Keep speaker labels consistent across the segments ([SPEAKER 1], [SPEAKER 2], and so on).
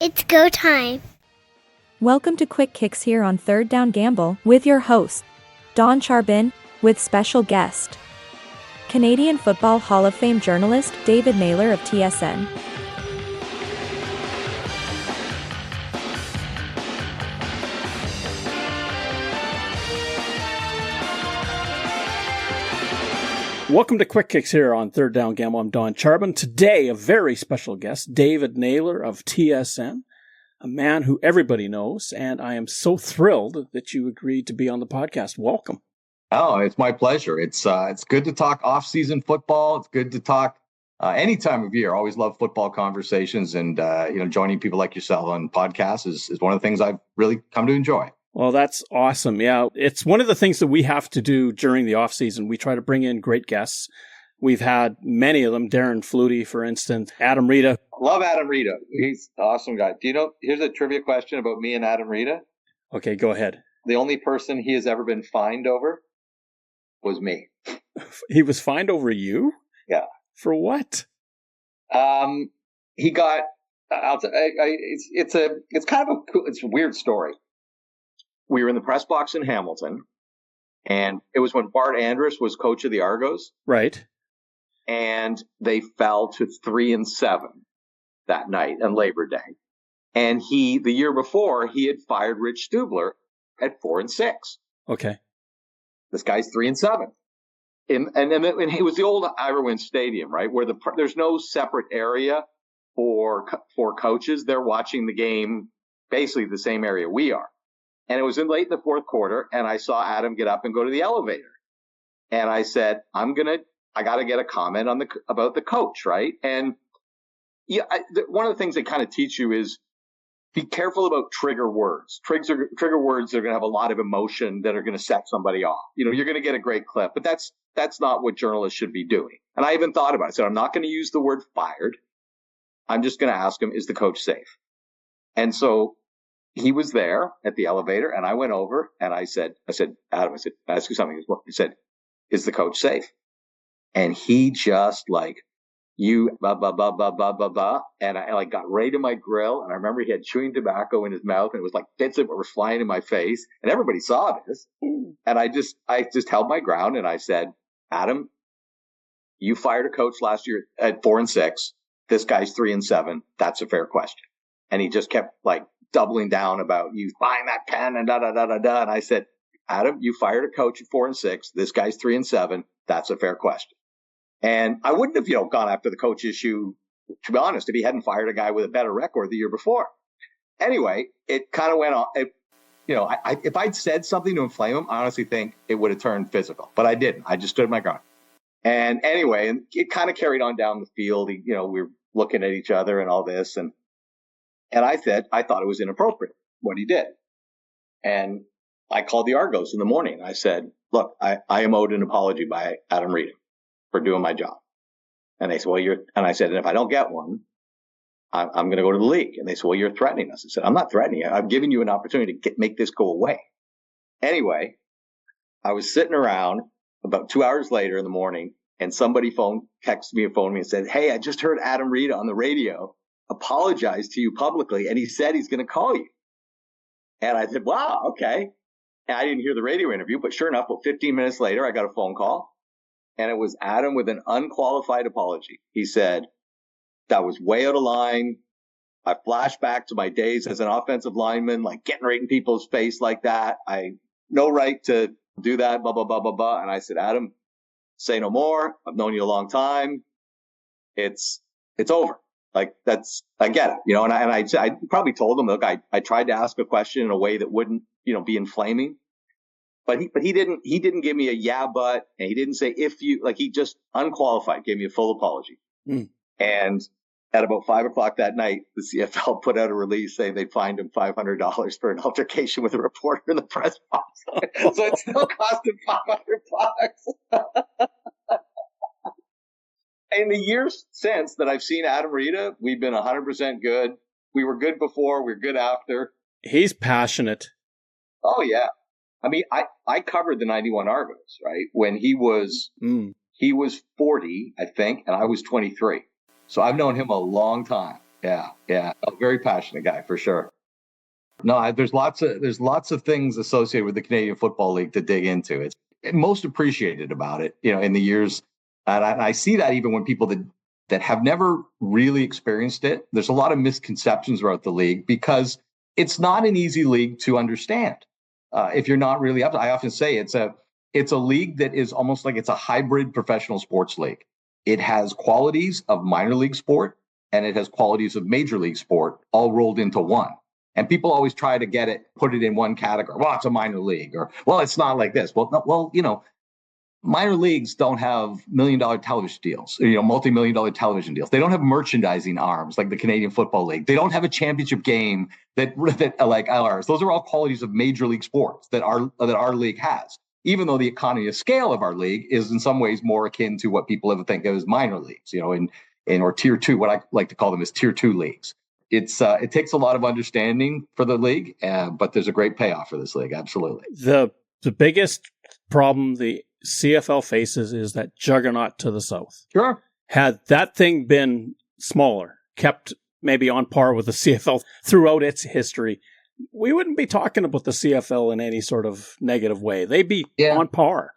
[SPEAKER 1] It's go time.
[SPEAKER 2] Welcome to Quick Kicks here on Third Down Gamble with your host, Don Charbin, with special guest, Canadian Football Hall of Fame journalist David Naylor of TSN.
[SPEAKER 3] Welcome to Quick Kicks here on Third Down Gamble. I'm Don Charbin. Today, a very special guest, David Naylor of TSN, a man who everybody knows, and I am so thrilled that you agreed to be on the podcast. Welcome.
[SPEAKER 4] Oh, it's my pleasure. It's good to talk off-season football. It's good to talk any time of year. I always love football conversations, and joining people like yourself on podcasts is one of the things I've really come to enjoy.
[SPEAKER 3] Well, that's awesome. Yeah, it's one of the things that we have to do during the off season. We try to bring in great guests. We've had many of them. Darren Flutie, for instance, Adam Rita.
[SPEAKER 4] Love Adam Rita. He's an awesome guy. Do you know, here's a trivia question about me and Adam Rita.
[SPEAKER 3] Okay, go ahead.
[SPEAKER 4] The only person he has ever been fined over was me.
[SPEAKER 3] He was fined over you?
[SPEAKER 4] Yeah.
[SPEAKER 3] For what?
[SPEAKER 4] He got, it's kind of it's a weird story. We were in the press box in Hamilton, and it was when Bart Andrus was coach of the Argos.
[SPEAKER 3] Right.
[SPEAKER 4] And they fell to 3-7 that night on Labor Day. And the year before, he had fired Rich Stubler at 4-6.
[SPEAKER 3] Okay.
[SPEAKER 4] This guy's 3-7. And it was the old Irwin Stadium, right? Where there's no separate area for coaches. They're watching the game, basically the same area we are. And it was late in the fourth quarter, and I saw Adam get up and go to the elevator. And I said, I got to get a comment about the coach, right? And yeah, one of the things they kind of teach you is be careful about trigger words. Trigger words are going to have a lot of emotion that are going to set somebody off. You're going to get a great clip, but that's not what journalists should be doing. And I even thought about it. I said, I'm not going to use the word fired. I'm just going to ask him, is the coach safe? And so he was there at the elevator, and I went over and I said, Adam, can I ask you something? He said, is the coach safe? And he just you blah, blah, blah, blah, blah, blah, blah. And I got right in my grill. And I remember he had chewing tobacco in his mouth, and it was like bits of it were flying in my face, and everybody saw this. And I just held my ground, and I said, Adam, you fired a coach last year at 4-6. This guy's 3-7. That's a fair question. And he just kept doubling down about you find that pen and da da da da da. And I said, Adam, you fired a coach at 4-6. This guy's 3-7. That's a fair question. And I wouldn't have, gone after the coach issue, to be honest, if he hadn't fired a guy with a better record the year before. Anyway, it kind of went on. If I'd said something to inflame him, I honestly think it would have turned physical, but I didn't. I just stood my ground. And anyway, it kind of carried on down the field. We were looking at each other and all this, and I said, I thought it was inappropriate what he did. And I called the Argos in the morning. I said, look, I am owed an apology by Adam Rita for doing my job. And they said, and I said, and if I don't get one, I'm going to go to the league. And they said, well, you're threatening us. I said, I'm not threatening you. I've given you an opportunity to make this go away. Anyway, I was sitting around about 2 hours later in the morning, and somebody texted me and phoned me and said, hey, I just heard Adam Rita on the radio apologize to you publicly, and he said he's going to call you. And I said, wow, okay. And I didn't hear the radio interview, but sure enough, about 15 minutes later, I got a phone call, and it was Adam with an unqualified apology. He said, that was way out of line. I flashed back to my days as an offensive lineman, getting right in people's face like that. I no right to do that, blah, blah, blah, blah, blah. And I said, Adam, say no more. I've known you a long time. It's over. I get it, and I probably told him, look, I tried to ask a question in a way that wouldn't, be inflaming, but he didn't give me a yeah, but, and he didn't say, if you, he just unqualified, gave me a full apology. And at about 5:00 that night, the CFL put out a release saying they fined him $500 for an altercation with a reporter in the press box. So it still cost him $500. In the years since that I've seen Adam Rita, we've been 100% good. We were good before. We're good after.
[SPEAKER 3] He's passionate.
[SPEAKER 4] Oh, yeah. I mean, I covered the 91 Argos, right? When he was 40, I think, and I was 23. So I've known him a long time. Yeah. A very passionate guy for sure. No, there's lots of things associated with the Canadian Football League to dig into. It's most appreciated about it, in the years, and I see that even when people that have never really experienced it. There's a lot of misconceptions about the league because it's not an easy league to understand. If you're not really up, I often say it's a league that is almost like it's a hybrid professional sports league. It has qualities of minor league sport and it has qualities of major league sport all rolled into one. And people always try to put it in one category. Well, it's a minor league, or well, it's not like this. Well, no, minor leagues don't have $1 million television deals, multi-million dollar television deals. They don't have merchandising arms like the Canadian Football League. They don't have a championship game that like ours. Those are all qualities of major league sports that our league has. Even though the economy of scale of our league is in some ways more akin to what people ever think of as minor leagues, or tier two, what I like to call them is tier two leagues. It takes a lot of understanding for the league, but there's a great payoff for this league. Absolutely.
[SPEAKER 3] The biggest problem the CFL faces is that juggernaut to the south.
[SPEAKER 4] Sure.
[SPEAKER 3] Had that thing been smaller, kept maybe on par with the CFL throughout its history, we wouldn't be talking about the CFL in any sort of negative way. They'd be on par.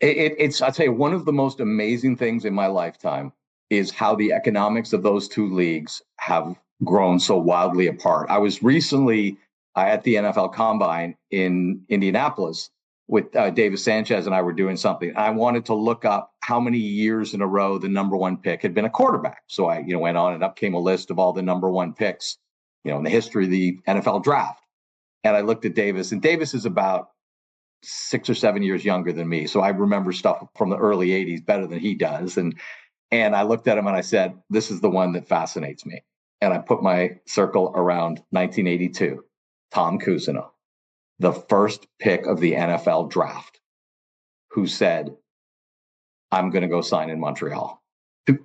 [SPEAKER 4] I'll tell you, one of the most amazing things in my lifetime is how the economics of those two leagues have grown so wildly apart. I was recently at the NFL Combine in Indianapolis with David Sanchez, and I were doing something. I wanted to look up how many years in a row the number one pick had been a quarterback. So I went on and up came a list of all the number one picks in the history of the NFL draft. And I looked at Davis, and Davis is about 6 or 7 years younger than me. So I remember stuff from the early 80s better than he does. And I looked at him and I said, this is the one that fascinates me. And I put my circle around 1982, Tom Cousineau, the first pick of the NFL draft, who said, I'm going to go sign in Montreal.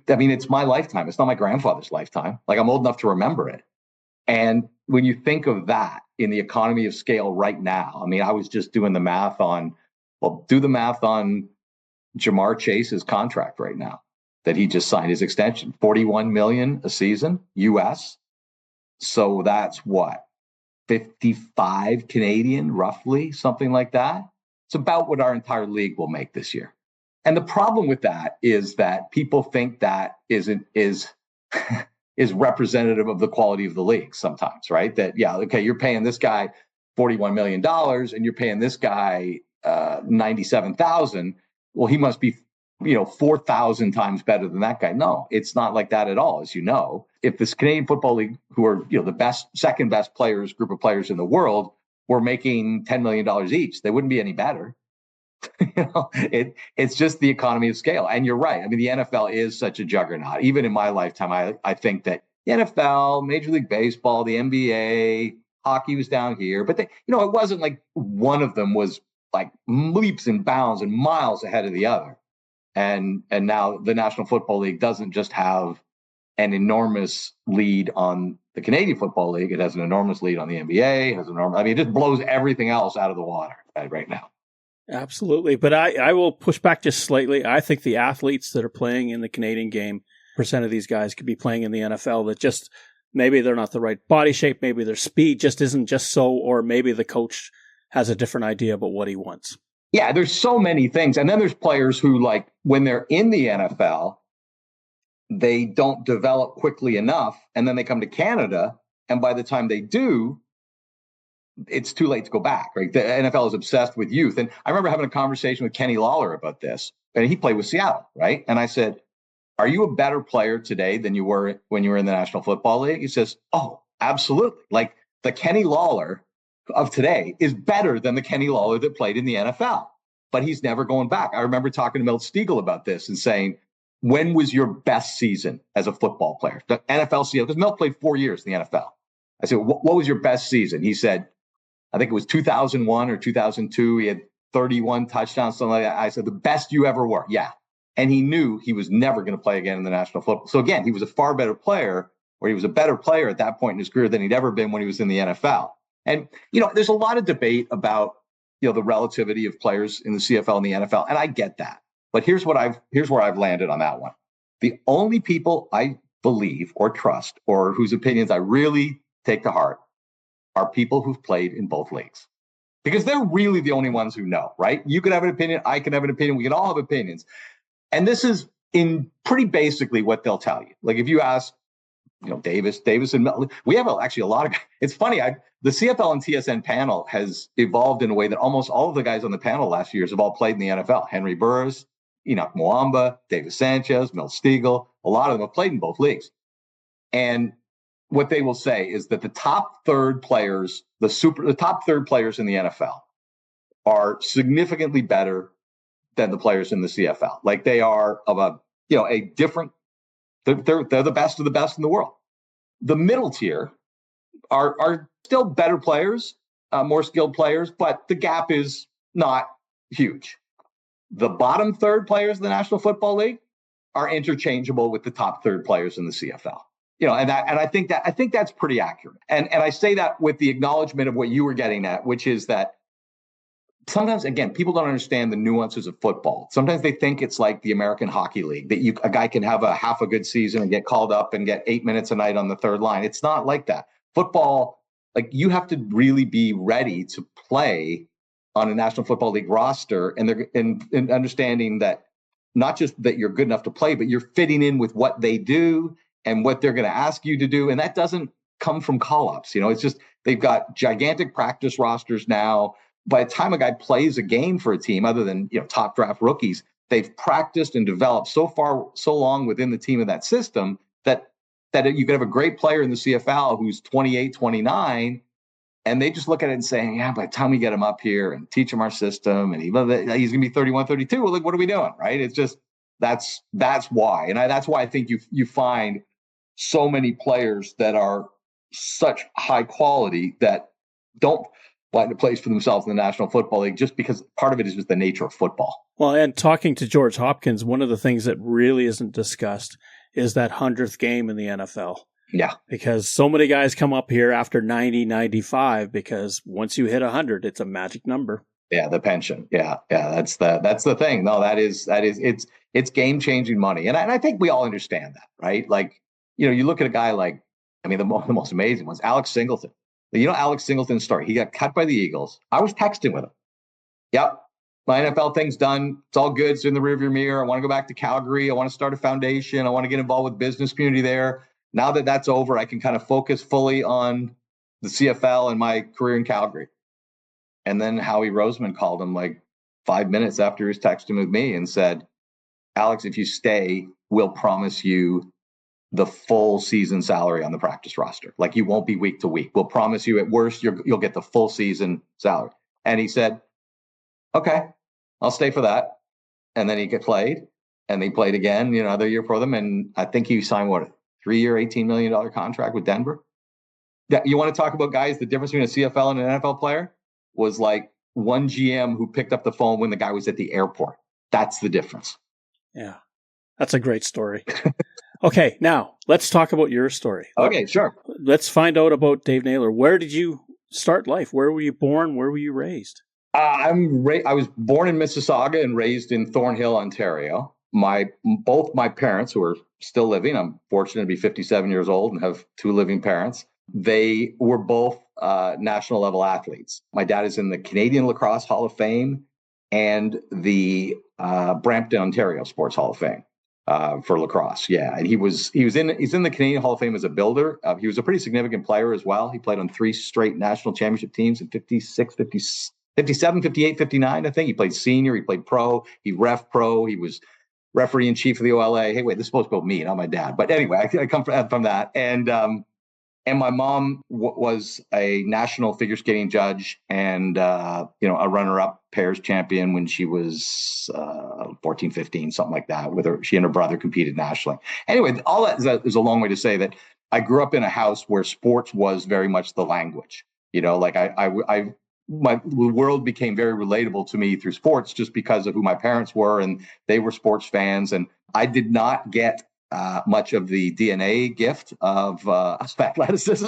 [SPEAKER 4] I mean, it's my lifetime. It's not my grandfather's lifetime. Like, I'm old enough to remember it. And when you think of that in the economy of scale right now, I mean, I was just doing the math on Jamar Chase's contract right now that he just signed his extension, $41 million a season US. So that's what, 55 Canadian, roughly, something like that. It's about what our entire league will make this year. And the problem with that is that people think that is representative of the quality of the league sometimes, right? That, you're paying this guy $41 million and you're paying this guy $97,000. Well, he must be 4,000 times better than that guy. No, it's not like that at all. As you know, if this Canadian Football League, who are the second best group of players in the world, were making $10 million each, they wouldn't be any better. It's just the economy of scale. And you're right. I mean, the NFL is such a juggernaut. Even in my lifetime, I think that the NFL, Major League Baseball, the NBA, hockey was down here, but it wasn't like one of them was like leaps and bounds and miles ahead of the other. And now the National Football League doesn't just have an enormous lead on the Canadian Football League. It has an enormous lead on the NBA. It just blows everything else out of the water right now.
[SPEAKER 3] Absolutely. But I will push back just slightly. I think the athletes that are playing in the Canadian game, percent of these guys could be playing in the NFL that just, maybe they're not the right body shape. Maybe their speed just isn't just so, or maybe the coach has a different idea about what he wants.
[SPEAKER 4] Yeah, there's so many things. And then there's players who, like, when they're in the NFL, they don't develop quickly enough. And then they come to Canada. And by the time they do, it's too late to go back, right? The NFL is obsessed with youth. And I remember having a conversation with Kenny Lawler about this. And he played with Seattle, right? And I said, are you a better player today than you were when you were in the National Football League? He says, oh, absolutely. Like, the Kenny Lawler of today is better than the Kenny Lawler that played in the NFL, but he's never going back. I remember talking to Milt Stiegel about this and saying, when was your best season as a football player? The NFL season, because Milt played 4 years in the NFL. I said, what was your best season? He said, I think it was 2001 or 2002. He had 31 touchdowns, something like that. I said, the best you ever were. Yeah. And he knew he was never going to play again in the National Football. So again, he was a far better player, or he was a better player at that point in his career than he'd ever been when he was in the NFL. And, there's a lot of debate about, the relativity of players in the CFL and the NFL. And I get that. But here's where I've landed on that one. The only people I believe or trust or whose opinions I really take to heart are people who've played in both leagues. Because they're really the only ones who know, right? You could have an opinion, I can have an opinion, we can all have opinions. And this is in pretty basically what they'll tell you. Like if you ask, Davis and we have actually a lot of, it's funny, the CFL and TSN panel has evolved in a way that almost all of the guys on the panel last year have all played in the NFL. Henry Burris, Enoch Mwamba, David Sanchez, Milt Stegall, a lot of them have played in both leagues. And what they will say is that the top third players, the top third players in the NFL are significantly better than the players in the CFL. Like they are of a different, they're the best of the best in the world. The middle tier are still better players, more skilled players, but the gap is not huge. The bottom third players in the National Football League are interchangeable with the top third players in the CFL. And I think that's pretty accurate. And I say that with the acknowledgement of what you were getting at, which is that sometimes, again, people don't understand the nuances of football. Sometimes they think it's like the American Hockey League, that a guy can have a half a good season and get called up and get 8 minutes a night on the third line. It's not like that. Football, like you have to really be ready to play on a National Football League roster, and understanding that not just that you're good enough to play, but you're fitting in with what they do and what they're going to ask you to do. And that doesn't come from call-ups. It's just, they've got gigantic practice rosters now. By the time a guy plays a game for a team, other than, top draft rookies, they've practiced and developed so long within the team of that system that you could have a great player in the CFL who's 28, 29, and they just look at it and say, yeah, by the time we get him up here and teach him our system, and he's going to be 31, 32, well, like, what are we doing, right? It's just, that's why. And that's why I think you find so many players that are such high quality that don't find a place for themselves in the National Football League, just because part of it is just the nature of football.
[SPEAKER 3] Well, and talking to George Hopkins, one of the things that really isn't discussed is that 100th game in the NFL.
[SPEAKER 4] Yeah.
[SPEAKER 3] Because so many guys come up here after 90, 95, because once you hit 100, it's a magic number.
[SPEAKER 4] Yeah, the pension. Yeah, that's the thing. No, it's game-changing money. And I think we all understand that, right? Like, you look at a guy like, the most amazing ones, Alex Singleton. Alex Singleton's story. He got cut by the Eagles. I was texting with him. Yep. My NFL thing's done. It's all good. It's in the rearview mirror. I want to go back to Calgary. I want to start a foundation. I want to get involved with business community there. Now that that's over, I can kind of focus fully on the CFL and my career in Calgary. And then Howie Roseman called him like 5 minutes after he was texting with me and said, Alex, if you stay, we'll promise you the full season salary on the practice roster. Like, you won't be week to week. We'll promise you, at worst, you'll get the full season salary. And he said, okay, I'll stay for that. And then he played, and he played again, another year for them. And I think he signed, a 3-year, $18 million contract with Denver. You want to talk about, guys, the difference between a CFL and an NFL player was like one GM who picked up the phone when the guy was at the airport. That's the difference.
[SPEAKER 3] Yeah, that's a great story. Okay, now let's talk about your story.
[SPEAKER 4] Okay, sure.
[SPEAKER 3] Let's find out about Dave Naylor. Where did you start life? Where were you born? Where were you raised?
[SPEAKER 4] I was born in Mississauga and raised in Thornhill, Ontario. Both my parents, who are still living, I'm fortunate to be 57 years old and have 2 living parents. They were both national level athletes. My dad is in the Canadian Lacrosse Hall of Fame and the Brampton, Ontario Sports Hall of Fame. For lacrosse. Yeah. And he's in the Canadian Hall of Fame as a builder. He was a pretty significant player as well. He played on 3 straight national championship teams in 56, 57, 58, 59. I think he played senior. He played pro. He ref pro. He was referee in chief of the OLA. Hey, wait, this is supposed to be me, not my dad. But anyway, I come from that. And my mom was a national figure skating judge and, a runner-up pairs champion when she was 14, 15, something like that. She and her brother competed nationally. Anyway, all that is a long way to say that I grew up in a house where sports was very much the language. The world became very relatable to me through sports just because of who my parents were, and they were sports fans. And I did not get much of the DNA gift of athleticism.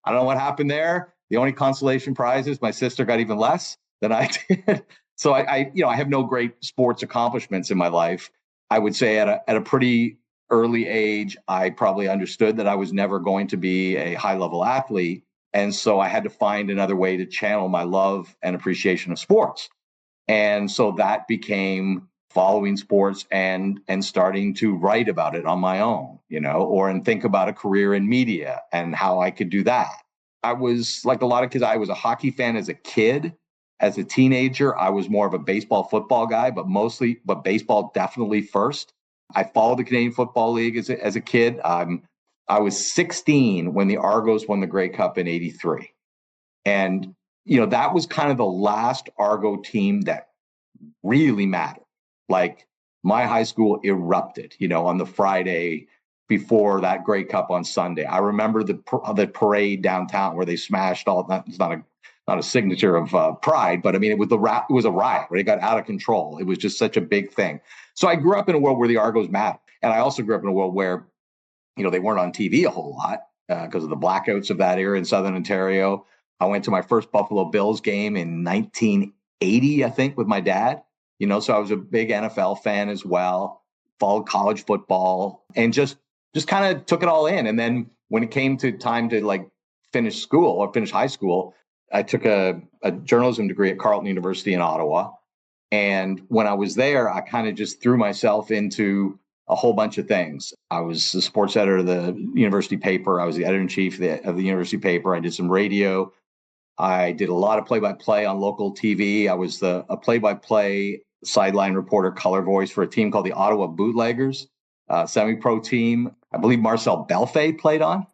[SPEAKER 4] I don't know what happened there. The only consolation prize is my sister got even less than I did. So I have no great sports accomplishments in my life. I would say at a pretty early age, I probably understood that I was never going to be a high-level athlete. And so I had to find another way to channel my love and appreciation of sports. And so that became following sports and starting to write about it on my own, and think about a career in media and how I could do that. I was like a lot of kids, I was a hockey fan as a kid. As a teenager, I was more of a baseball, football guy, but baseball definitely first. I followed the Canadian Football League as a kid. I was 16 when the Argos won the Grey Cup in '83. And, that was kind of the last Argo team that really mattered. Like my high school erupted, on the Friday before that Grey Cup on Sunday. I remember the parade downtown where they smashed all that. It's not a signature of pride, but I mean, it was a riot. Right? It got out of control. It was just such a big thing. So I grew up in a world where the Argos mattered. And I also grew up in a world where, they weren't on TV a whole lot because of the blackouts of that era in Southern Ontario. I went to my first Buffalo Bills game in 1980, I think, with my dad. So I was a big NFL fan as well, followed college football, and just kind of took it all in. And then when it came to time to finish high school, I took a journalism degree at Carleton University in Ottawa. And when I was there, I kind of just threw myself into a whole bunch of things. I was the sports editor of the university paper. I was the editor-in-chief of the university paper. I did some radio. I did a lot of play-by-play on local TV. I was a play-by-play sideline reporter, color voice for a team called the Ottawa Bootleggers, semi-pro team. I believe Marcel Belfait played on.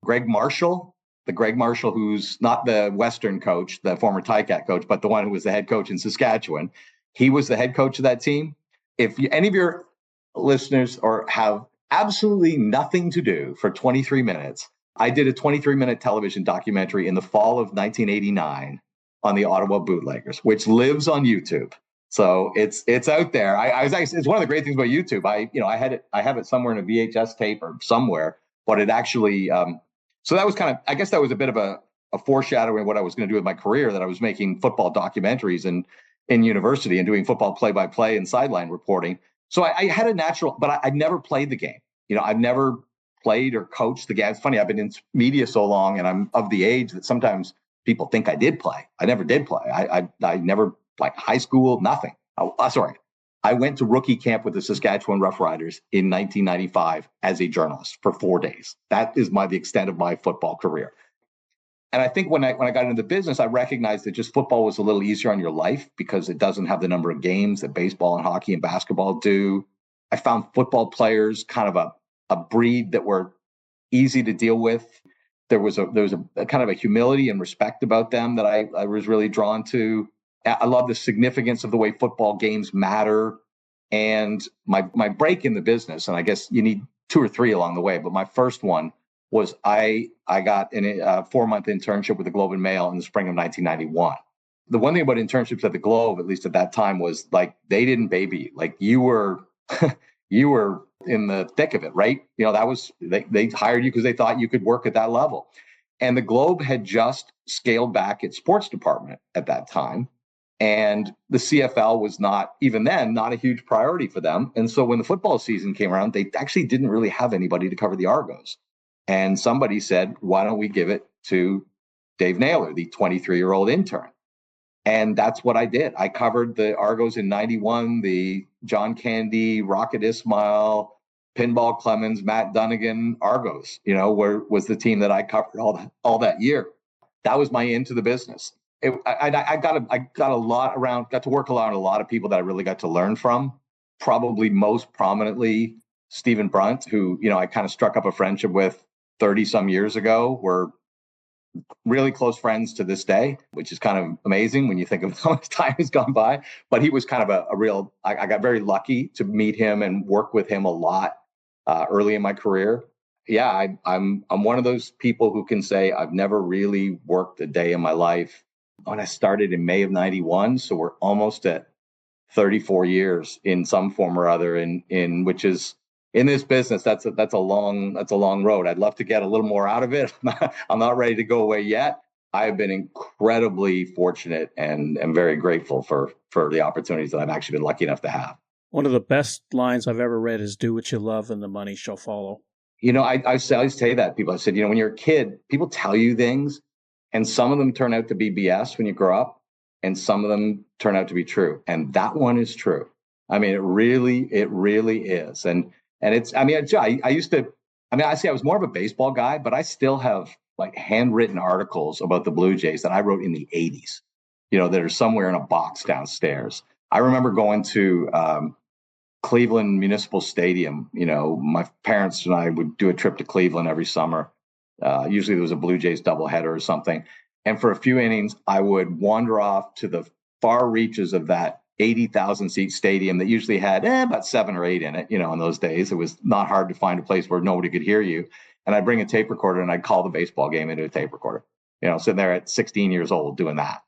[SPEAKER 4] Greg Marshall, who's not the Western coach, the former Ticat coach, but the one who was the head coach in Saskatchewan. He was the head coach of that team. If any of your listeners have absolutely nothing to do for 23 minutes, I did a 23-minute television documentary in the fall of 1989 on the Ottawa Bootleggers, which lives on YouTube. So it's out there. It's one of the great things about YouTube. I have it somewhere in a VHS tape or somewhere, but it actually. So that was I guess that was a bit of a foreshadowing of what I was going to do with my career. That I was making football documentaries in university and doing football play-by-play and sideline reporting. So I had a natural, but I never played the game. I've never played or coached the game. It's funny, I've been in media so long and I'm of the age that sometimes people think I did play. I never did play. I never, like high school, nothing. I went to rookie camp with the Saskatchewan Roughriders in 1995 as a journalist for 4 days. That is the extent of my football career. And I think when I got into the business, I recognized that just football was a little easier on your life because it doesn't have the number of games that baseball and hockey and basketball do. I found football players kind of a breed that were easy to deal with. There was a kind of a humility and respect about them that I was really drawn to. I love the significance of the way football games matter. And my break in the business, and I guess you need 2 or 3 along the way, but my first one was I got a 4-month internship with the Globe and Mail in the spring of 1991. The one thing about internships at the Globe, at least at that time, was they didn't baby you. Like you were you were in the thick of it, right? That was they hired you because they thought you could work at that level. And the Globe had just scaled back its sports department at that time. And the CFL was not a huge priority for them. And so when the football season came around, they actually didn't really have anybody to cover the Argos. And somebody said, why don't we give it to Dave Naylor, the 23-year-old intern? And that's what I did. I covered the Argos in '91, the John Candy, Rocket Ismail, Pinball Clemens, Matt Dunnigan Argos, was the team that I covered all that year. That was my into the business. I got to work around a lot of people that I really got to learn from. Probably most prominently, Stephen Brunt, who, I kind of struck up a friendship with 30 some years ago. We're really close friends to this day, which is kind of amazing when you think of how much time has gone by. But he was kind of I got very lucky to meet him and work with him a lot early in my career. Yeah, I'm one of those people who can say I've never really worked a day in my life. When I started in May of '91, so we're almost at 34 years in some form or other, in which is in this business, that's a long road. I'd love to get a little more out of it. I'm not ready to go away yet. I've been incredibly fortunate and am very grateful for the opportunities that I've actually been lucky enough to have.
[SPEAKER 3] One of the best lines I've ever read is "Do what you love, and the money shall follow."
[SPEAKER 4] I always say that to people. I said, when you're a kid, people tell you things, and some of them turn out to be BS when you grow up, and some of them turn out to be true. And that one is true. I mean, it really is. And it's, I mean, I used to, I say I was more of a baseball guy, but I still have like handwritten articles about the Blue Jays that I wrote in the 80s, that are somewhere in a box downstairs. I remember going to Cleveland Municipal Stadium. My parents and I would do a trip to Cleveland every summer. Usually there was a Blue Jays doubleheader or something. And for a few innings, I would wander off to the far reaches of that 80,000 seat stadium that usually had about 7 or 8 in it. In those days, it was not hard to find a place where nobody could hear you. And I'd bring a tape recorder and I'd call the baseball game into a tape recorder, sitting there at 16 years old doing that.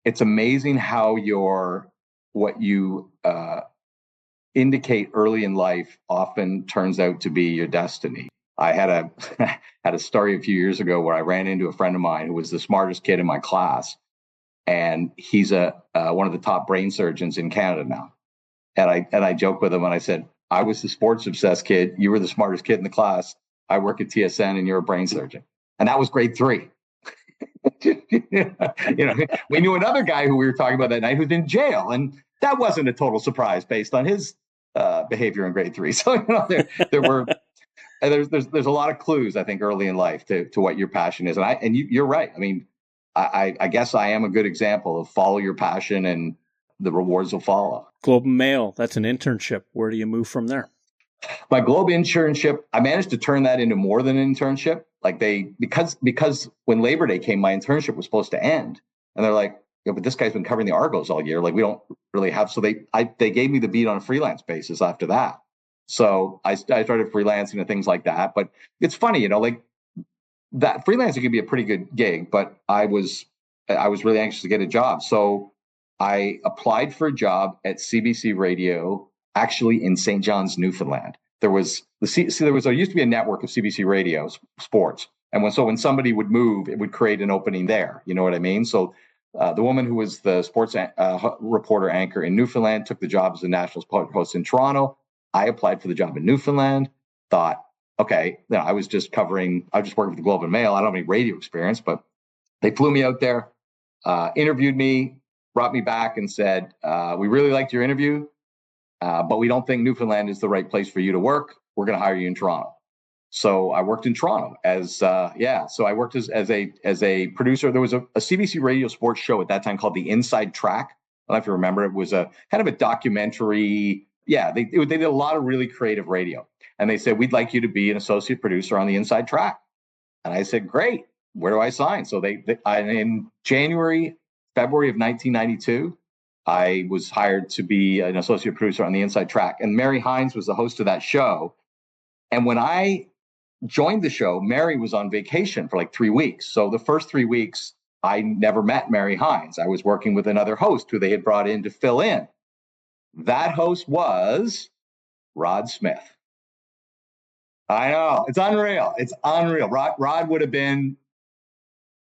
[SPEAKER 4] It's amazing how what you indicate early in life often turns out to be your destiny. I had a story a few years ago where I ran into a friend of mine who was the smartest kid in my class, and he's one of the top brain surgeons in Canada now. And I joked with him and I said, I was the sports obsessed kid. You were the smartest kid in the class. I work at TSN and you're a brain surgeon. And that was grade 3. We knew another guy who we were talking about that night who's in jail, and that wasn't a total surprise based on his behavior in grade 3. So there's a lot of clues, I think, early in life to what your passion is, and you're right. I mean, I guess I am a good example of follow your passion and the rewards will follow.
[SPEAKER 3] Globe and Mail, that's an internship. Where do you move from there?
[SPEAKER 4] My Globe internship, I managed to turn that into more than an internship. Like because when Labor Day came, my internship was supposed to end, and they're like, yeah, but this guy's been covering the Argos all year. Like, we don't really have. So they gave me the beat on a freelance basis after that. So I started freelancing and things like that. But it's funny, like that freelancing can be a pretty good gig. But I was really anxious to get a job, so I applied for a job at CBC Radio, actually in St. John's, Newfoundland. There used to be a network of CBC Radio sports, and when somebody would move, it would create an opening there. You know what I mean? So the woman who was the sports reporter anchor in Newfoundland took the job as a national sport host in Toronto. I applied for the job in Newfoundland. Thought, okay, I was just working for the Globe and Mail. I don't have any radio experience, but they flew me out there, interviewed me, brought me back, and said, "We really liked your interview. But we don't think Newfoundland is the right place for you to work. We're going to hire you in Toronto." So I worked in Toronto So I worked as a producer. There was a CBC Radio sports show at that time called The Inside Track. I don't know if you remember. It was a kind of a documentary. Yeah, they did a lot of really creative radio. And they said, "We'd like you to be an associate producer on The Inside Track." And I said, "Great. Where do I sign?" So in February of 1992. I was hired to be an associate producer on The Inside Track. And Mary Hines was the host of that show. And when I joined the show, Mary was on vacation for like 3 weeks. So the first 3 weeks, I never met Mary Hines. I was working with another host who they had brought in to fill in. That host was Rod Smith. I know. It's unreal. It's unreal. Rod would have been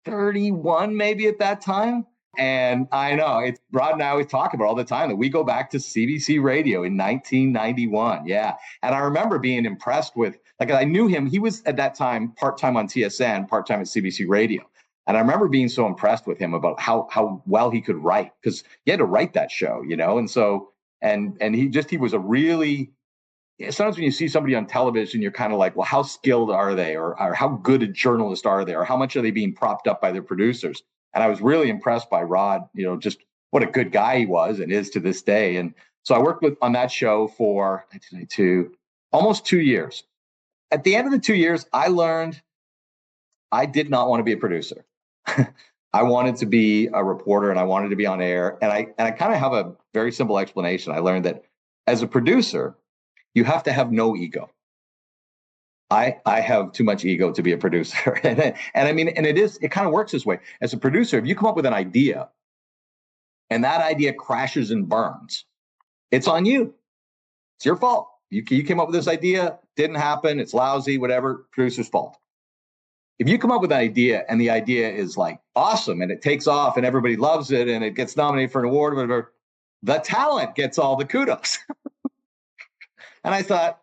[SPEAKER 4] 31 maybe at that time. And I know Rod and I always talk about all the time that we go back to CBC Radio in 1991. Yeah. And I remember being impressed with, I knew him. He was at that time part-time on TSN, part-time at CBC Radio. And I remember being so impressed with him about how well he could write, because he had to write that show, And so, and he was a really, sometimes when you see somebody on television, you're kind of like, well, how skilled are they? Or how good a journalist are they? Or how much are they being propped up by their producers? And I was really impressed by Rod, just what a good guy he was and is to this day. And so I worked on that show for 1992, almost 2 years. At the end of the 2 years, I learned I did not want to be a producer. I wanted to be a reporter and I wanted to be on air. And I kind of have a very simple explanation. I learned that as a producer, you have to have no ego. I have too much ego to be a producer. and I mean, and it kind of works this way. As a producer, if you come up with an idea and that idea crashes and burns, it's on you. It's your fault. You came up with this idea, didn't happen, it's lousy, whatever, producer's fault. If you come up with an idea and the idea is like awesome and it takes off and everybody loves it and it gets nominated for an award or whatever, the talent gets all the kudos.
[SPEAKER 1] And I thought,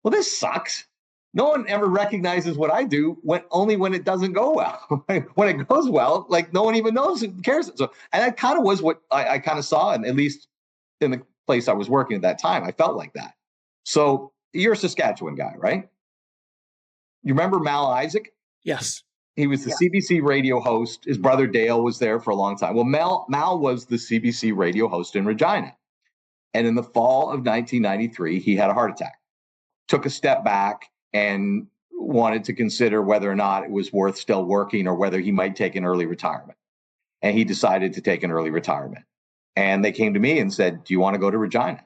[SPEAKER 1] well, this sucks. No one ever recognizes what I do only when it doesn't go well. When it goes well, like no one even knows and cares. So, and that kind of was what I kind of saw, and at least in the place I was working at that time, I felt like that. So you're a Saskatchewan guy, right? You remember Mal Isaac?
[SPEAKER 3] Yes.
[SPEAKER 1] He was the CBC radio host. His brother Dale was there for a long time. Well, Mal was the CBC radio host in Regina. And in the fall of 1993, he had a heart attack, took a step back and wanted to consider whether or not it was worth still working or whether he might take an early retirement. And he decided to take an early retirement. And they came to me and said, do you want to go to Regina?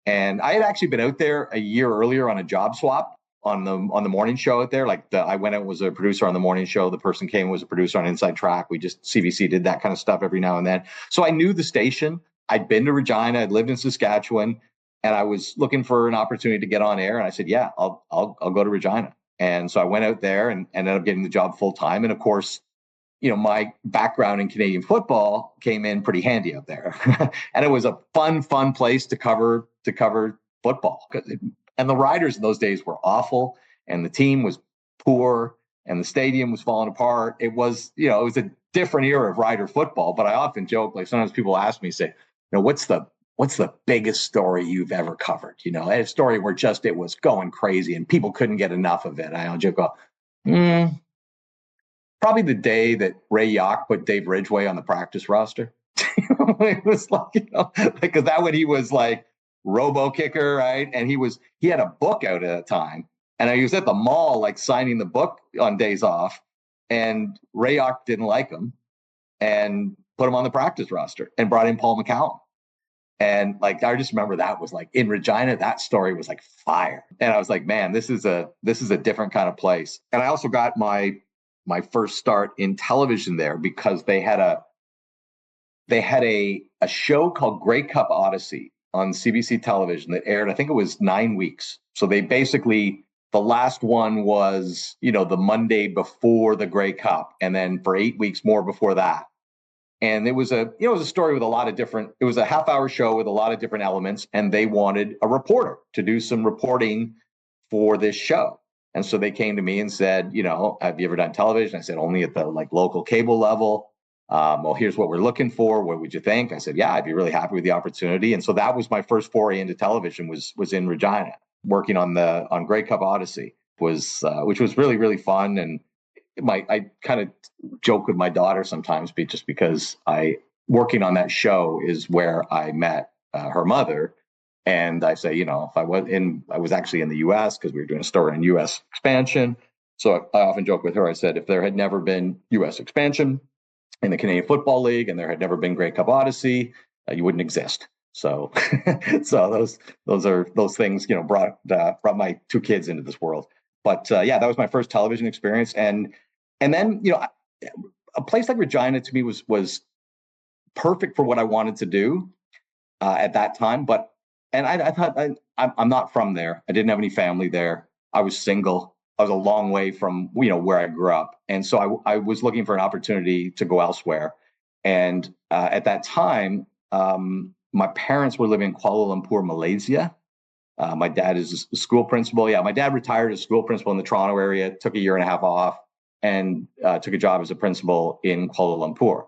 [SPEAKER 1] And I had actually been out there a year earlier on a job swap on the morning show out there. I went out, was a producer on the morning show. The person came, was a producer on Inside Track. CBC did that kind of stuff every now and then. So I knew the station. I'd been to Regina. I'd lived in Saskatchewan, and I was looking for an opportunity to get on air. And I said, yeah, I'll go to Regina. And so I went out there and ended up getting the job full time. And of course, my background in Canadian football came in pretty handy out there. And it was a fun place to cover football. And the Riders in those days were awful, and the team was poor, and the stadium was falling apart. It was, it was a different era of Rider football. But I often joke, like sometimes people ask me, say, what's the biggest story you've ever covered? A story where just it was going crazy and people couldn't get enough of it. I'll joke, probably the day that Ray Yach put Dave Ridgway on the practice roster. It was like, because that when he was like robo kicker, right? And he had a book out at the time, and he was at the mall like signing the book on days off, and Ray Yach didn't like him and put him on the practice roster and brought in Paul McCallum. And like, I just remember that was like in Regina, that story was like fire. And I was like, man, this is a different kind of place. And I also got my first start in television there because they had a show called Grey Cup Odyssey on CBC television that aired, I think it was 9 weeks. So they basically, the last one was, the Monday before the Grey Cup, and then for 8 weeks more before that. And it was a story with it was a half-hour show with a lot of different elements, and they wanted a reporter to do some reporting for this show. And so they came to me and said, have you ever done television? I said, only at the local cable level. Well, here's what we're looking for. What would you think? I said, yeah, I'd be really happy with the opportunity. And so that was my first foray into television was in Regina, working on Grey Cup Odyssey, which was really, really fun. And I kind of joke with my daughter sometimes, just because working on that show is where I met her mother. And I say, if I was actually in the U.S. because we were doing a story on U.S. expansion. So I often joke with her. I said, if there had never been U.S. expansion in the Canadian Football League and there had never been Grey Cup Odyssey, you wouldn't exist. So, those things, brought my two kids into this world. But that was my first television experience. And then, a place like Regina to me was perfect for what I wanted to do at that time. And I thought, I'm not from there. I didn't have any family there. I was single. I was a long way from, where I grew up. And so I was looking for an opportunity to go elsewhere. And at that time, my parents were living in Kuala Lumpur, Malaysia. My dad is a school principal. Yeah, my dad retired as school principal in the Toronto area, took a year and a half off, and took a job as a principal in Kuala Lumpur.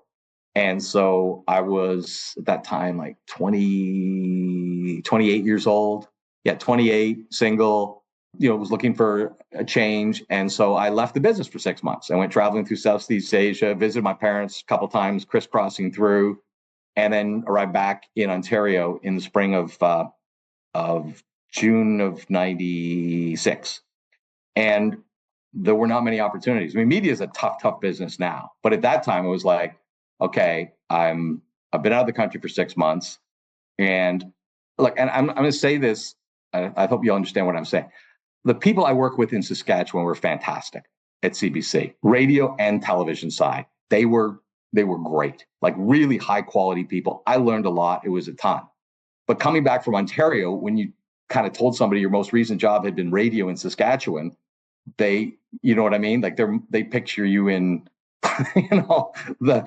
[SPEAKER 1] And so I was at that time like 28 years old. Yeah, 28, single, was looking for a change. And so I left the business for 6 months. I went traveling through Southeast Asia, visited my parents a couple of times, crisscrossing through, and then arrived back in Ontario in the spring of June of 96. And there were not many opportunities. I mean, media is a tough business now. But at that time, it was like, okay, I've been out of the country for 6 months. And look, and I'm going to say this, I hope you understand what I'm saying. The people I work with in Saskatchewan were fantastic at CBC, radio and television side. They were great, like really high quality people. I learned a lot. It was a ton. But coming back from Ontario, when you kind of told somebody your most recent job had been radio in Saskatchewan, you know what I mean? Like they picture you in, the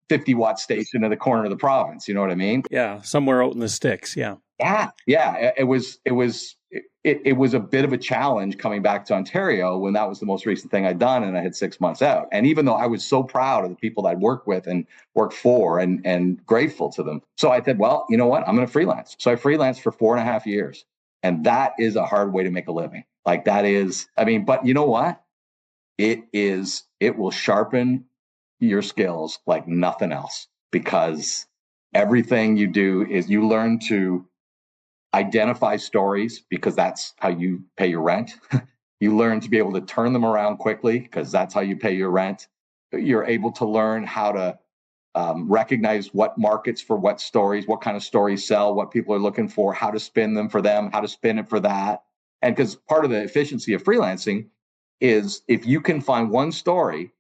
[SPEAKER 1] 50-watt station in the corner of the province. You know what I mean?
[SPEAKER 3] Yeah, somewhere out in the sticks. Yeah.
[SPEAKER 1] Yeah. It was a bit of a challenge coming back to Ontario when that was the most recent thing I'd done, and I had 6 months out. And even though I was so proud of the people that I'd worked with and worked for, and grateful to them, so I said, well, you know what, I'm going to freelance. So I freelanced for 4.5 years, and that is a hard way to make a living. Like that is, I mean, but you know what? It will sharpen your skills like nothing else, because everything you do is you learn to identify stories, because that's how you pay your rent. You learn to be able to turn them around quickly, because that's how you pay your rent. You're able to learn how to recognize what markets for what stories, what kind of stories sell, what people are looking for, how to spin them for them, how to spin it for that. And because part of the efficiency of freelancing is if you can find one story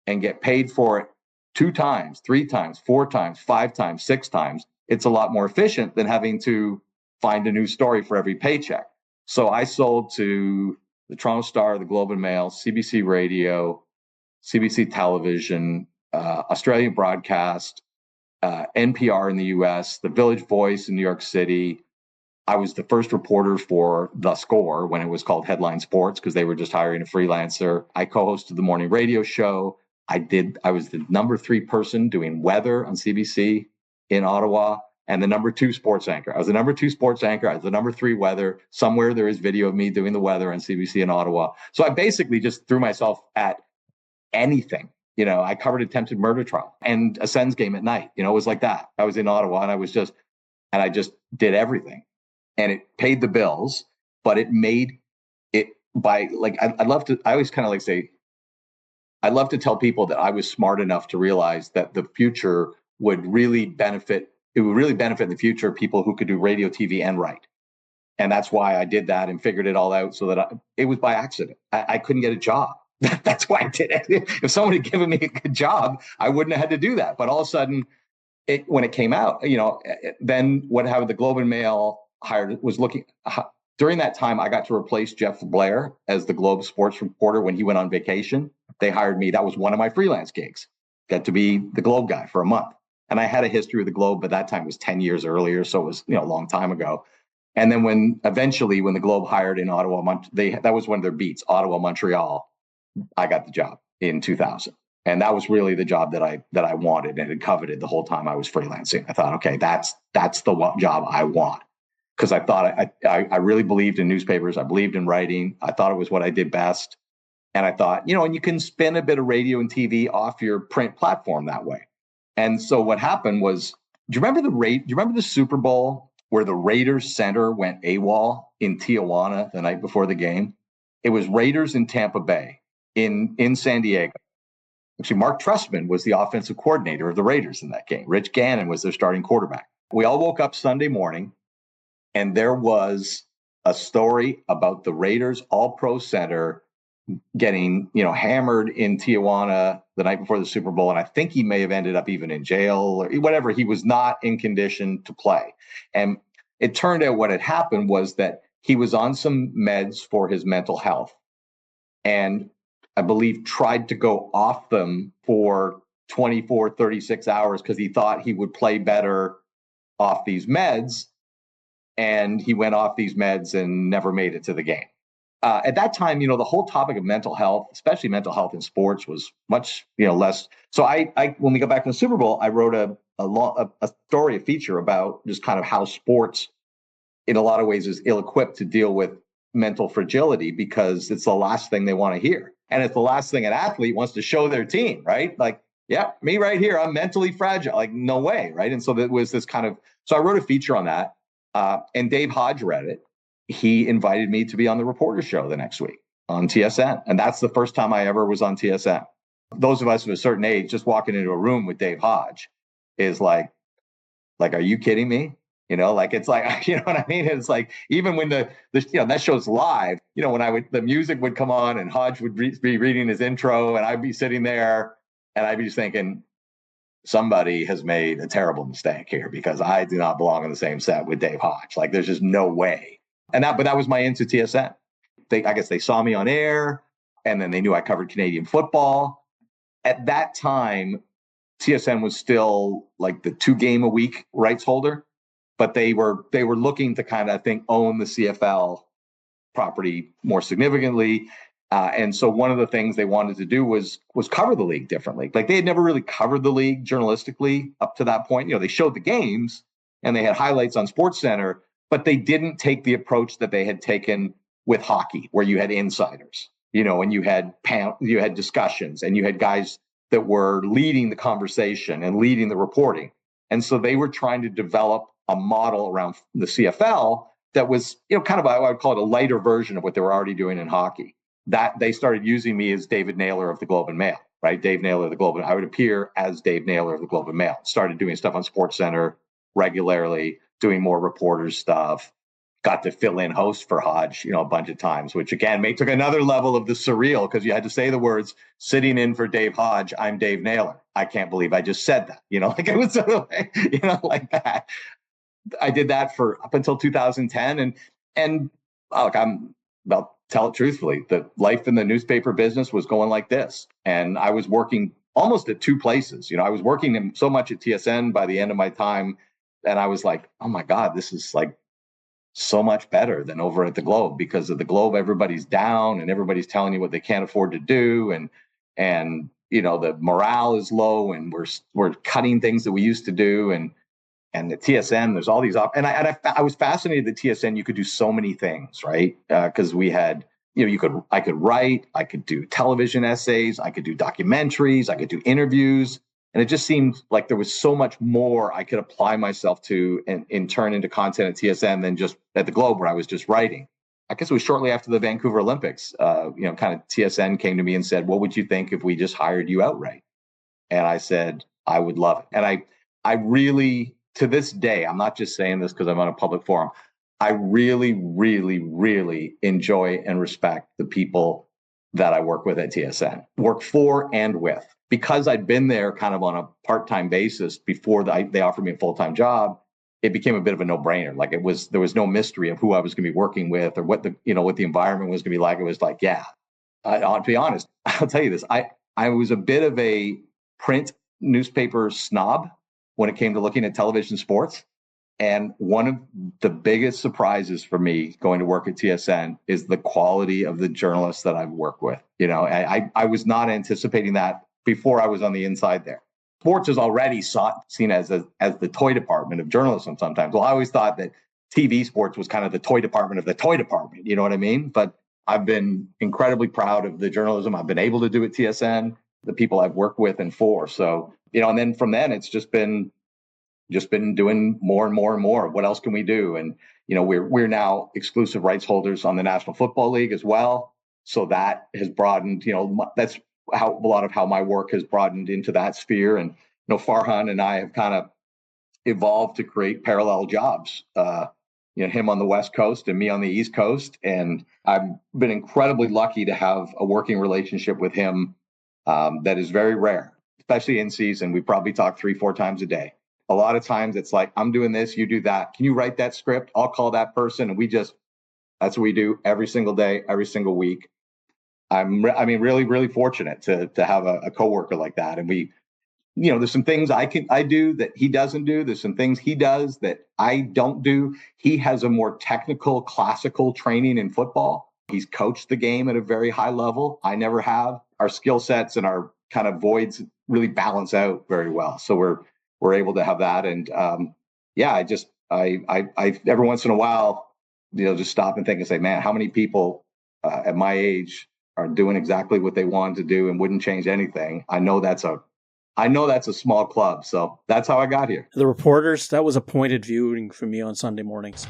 [SPEAKER 1] and get paid for it 2 times, 3 times, 4 times, 5 times, 6 times, it's a lot more efficient than having to find a new story for every paycheck. So I sold to the Toronto Star, the Globe and Mail, CBC Radio, CBC Television, Australian Broadcast, NPR in the US, the Village Voice in New York City. I was the first reporter for The Score when it was called Headline Sports, because they were just hiring a freelancer. I co-hosted the morning radio show. I was the number 3 person doing weather on CBC in Ottawa, and the number 2 sports anchor. I was the number 2 sports anchor. I was the number 3 weather. Somewhere there is video of me doing the weather on CBC in Ottawa. So I basically just threw myself at anything. I covered attempted murder trial and a Sens game at night. It was like that. I was in Ottawa, and I just did everything, and it paid the bills, but it made it by like, I always kind of like say, I love to tell people that I was smart enough to realize that the future would really benefit. It would really benefit in the future people who could do radio, TV, and write. And that's why I did that and figured it all out, so that it was by accident. I couldn't get a job. That's why I did it. If someone had given me a good job, I wouldn't have had to do that. But all of a sudden, when it came out, then what happened? The Globe and Mail during that time, I got to replace Jeff Blair as the Globe sports reporter when he went on vacation. They hired me. That was one of my freelance gigs. Got to be the Globe guy for a month. And I had a history of the Globe, but that time was 10 years earlier. So it was, a long time ago. And then when the Globe hired in Ottawa, that was one of their beats, Ottawa, Montreal, I got the job in 2000. And that was really the job that I wanted and had coveted the whole time I was freelancing. I thought, okay, that's the job I want. Because I thought I really believed in newspapers. I believed in writing. I thought it was what I did best. And I thought, and you can spin a bit of radio and TV off your print platform that way. And so what happened was, do you remember the Super Bowl where the Raiders center went AWOL in Tijuana the night before the game? It was Raiders in Tampa Bay in San Diego. Actually, Mark Trestman was the offensive coordinator of the Raiders in that game. Rich Gannon was their starting quarterback. We all woke up Sunday morning, and there was a story about the Raiders all-pro center getting, hammered in Tijuana the night before the Super Bowl. And I think he may have ended up even in jail or whatever. He was not in condition to play. And it turned out what had happened was that he was on some meds for his mental health, and I believe tried to go off them for 24, 36 hours because he thought he would play better off these meds. And he went off these meds and never made it to the game. At that time, the whole topic of mental health, especially mental health in sports, was much, less. So I when we got back from the Super Bowl, I wrote a story, a feature about just kind of how sports, in a lot of ways, is ill-equipped to deal with mental fragility, because it's the last thing they want to hear. And it's the last thing an athlete wants to show their team, right? Like, yeah, me right here, I'm mentally fragile. Like, no way, right? And so there was this kind of, so I wrote a feature on that, and Dave Hodge read it. He invited me to be on the reporter show the next week on TSN. And that's the first time I ever was on TSN. Those of us of a certain age, just walking into a room with Dave Hodge is like, are you kidding me? It's like, you know what I mean? It's like, even when that show's live, when the music would come on and Hodge would be reading his intro, and I'd be sitting there and I'd be just thinking, somebody has made a terrible mistake here, because I do not belong on the same set with Dave Hodge. Like, there's just no way. But that was my into TSN. I guess they saw me on air, and then they knew I covered Canadian football. At that time, TSN was still like the 2-game-a-week rights holder. but they were looking to kind of, I think, own the CFL property more significantly. And so one of the things they wanted to do was cover the league differently. Like, they had never really covered the league journalistically up to that point. They showed the games and they had highlights on SportsCenter, but they didn't take the approach that they had taken with hockey, where you had insiders, and you had discussions, and you had guys that were leading the conversation and leading the reporting. And so they were trying to develop a model around the CFL that was, kind of, I would call it a lighter version of what they were already doing in hockey. That they started using me as David Naylor of the Globe and Mail, right? Dave Naylor of the Globe. I would appear as Dave Naylor of the Globe and Mail. Started doing stuff on SportsCenter regularly, doing more reporters stuff. Got to fill in host for Hodge, a bunch of times, which again took another level of the surreal, because you had to say the words, sitting in for Dave Hodge, I'm Dave Naylor. I can't believe I just said that, like it was sort of like, like that. I did that for up until 2010. And look, I'll tell it truthfully, the life in the newspaper business was going like this. And I was working almost at two places. I was working so much at TSN by the end of my time. And I was like, oh my God, this is like so much better than over at the Globe, because at the Globe, everybody's down and everybody's telling you what they can't afford to do. And the morale is low, and we're cutting things that we used to do. And the TSN, there's all these I was fascinated that TSN, you could do so many things, right? Because we had, I could write, I could do television essays, I could do documentaries, I could do interviews. And it just seemed like there was so much more I could apply myself to and turn into content at TSN than just at the Globe, where I was just writing. I guess it was shortly after the Vancouver Olympics, kind of TSN came to me and said, what would you think if we just hired you outright? And I said, I would love it. And I really, to this day, I'm not just saying this because I'm on a public forum, I really, really, really enjoy and respect the people that I work with at TSN, work for and with. Because I'd been there kind of on a part-time basis before they offered me a full-time job, it became a bit of a no-brainer. Like, there was no mystery of who I was going to be working with or what the environment was going to be like. It was like, yeah, to be honest, I'll tell you this. I was a bit of a print newspaper snob when it came to looking at television sports. And one of the biggest surprises for me going to work at TSN is the quality of the journalists that I've worked with. I was not anticipating that before I was on the inside there. Sports is already seen as the toy department of journalism sometimes. Well, I always thought that TV sports was kind of the toy department of the toy department. You know what I mean? But I've been incredibly proud of the journalism I've been able to do at TSN, the people I've worked with and for. So, and then from then it's just been doing more and more and more. What else can we do? And, we're now exclusive rights holders on the National Football League as well. So that has broadened, that's how a lot of how my work has broadened into that sphere. And, Farhan and I have kind of evolved to create parallel jobs, him on the West Coast and me on the East Coast. And I've been incredibly lucky to have a working relationship with him that is very rare, especially in season. We probably talk 3-4 times a day. A lot of times it's like, I'm doing this, you do that. Can you write that script? I'll call that person. And that's what we do every single day, every single week. Really, really fortunate to have a coworker like that. And we, there's some things I do that he doesn't do. There's some things he does that I don't do. He has a more technical, classical training in football. He's coached the game at a very high level. I never have. Our skill sets and our kind of voids really balance out very well. So we're able to have that. And I every once in a while, just stop and think and say, man, how many people at my age are doing exactly what they wanted to do and wouldn't change anything? I know that's a small club. So that's how I got here.
[SPEAKER 3] The reporters, that was a pointed viewing for me on Sunday mornings.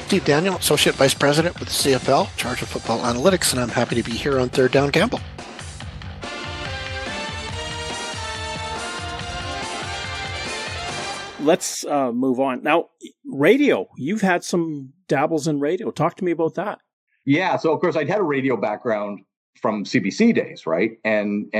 [SPEAKER 5] Steve Daniel, Associate Vice President with the CFL, in charge of football analytics, and I'm happy to be here on Third Down Gamble.
[SPEAKER 3] Let's move on. Now, radio, you've had some dabbles in radio. Talk to me about that.
[SPEAKER 1] Yeah. So, of course, I'd had a radio background from CBC days, right? And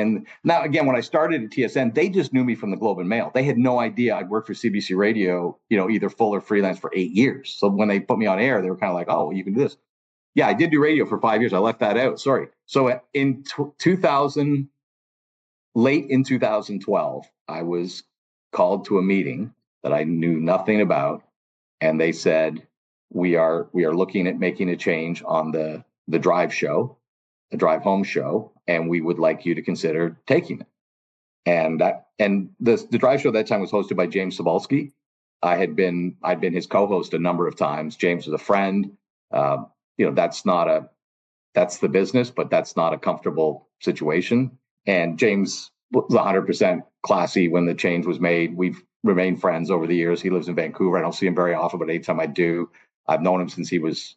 [SPEAKER 1] now, again, when I started at TSN, they just knew me from the Globe and Mail. They had no idea I'd worked for CBC Radio, either full or freelance for 8 years. So when they put me on air, they were kind of like, oh, well, you can do this. Yeah, I did do radio for 5 years. I left that out. Sorry. So in 2000, late in 2012, I was called to a meeting that I knew nothing about. And they said, we are looking at making a change on the drive show, the drive home show, and we would like you to consider taking it. And the drive show at that time was hosted by James Cebulski. I'd been his co-host a number of times. James was a friend. That's the business, but that's not a comfortable situation. And James was 100% classy when the change was made. We've remained friends over the years. He lives in Vancouver. I don't see him very often, but anytime I do, I've known him since he was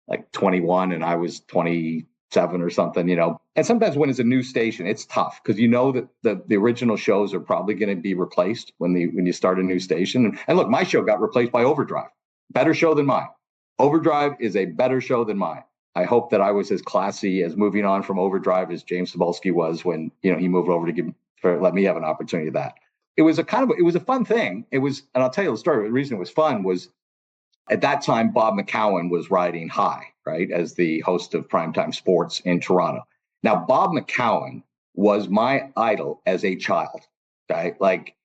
[SPEAKER 1] like 21 and I was 27 or something, And sometimes when it's a new station, it's tough because that the original shows are probably going to be replaced when you start a new station. And look, my show got replaced by Overdrive. Better show than mine. Overdrive is a better show than mine. I hope that I was as classy as moving on from Overdrive as James Cebulski was when he moved over to let me have an opportunity of that. It was a fun thing. It was, and I'll tell you the story. The reason it was fun was at that time Bob McCown was riding high, right, as the host of primetime sports in Toronto. Now Bob McCown was my idol as a child, right? Like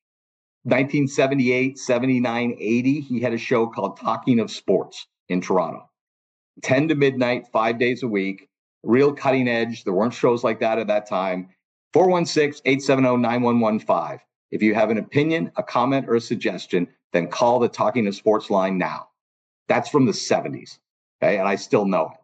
[SPEAKER 1] 1978, 79, 80, he had a show called Talking of Sports in Toronto. 10 to midnight, 5 days a week, real cutting edge. There weren't shows like that at that time. 416-870-9115. If you have an opinion, a comment, or a suggestion, then call the Talking of Sports line now. That's from the 70s, okay? And I still know it.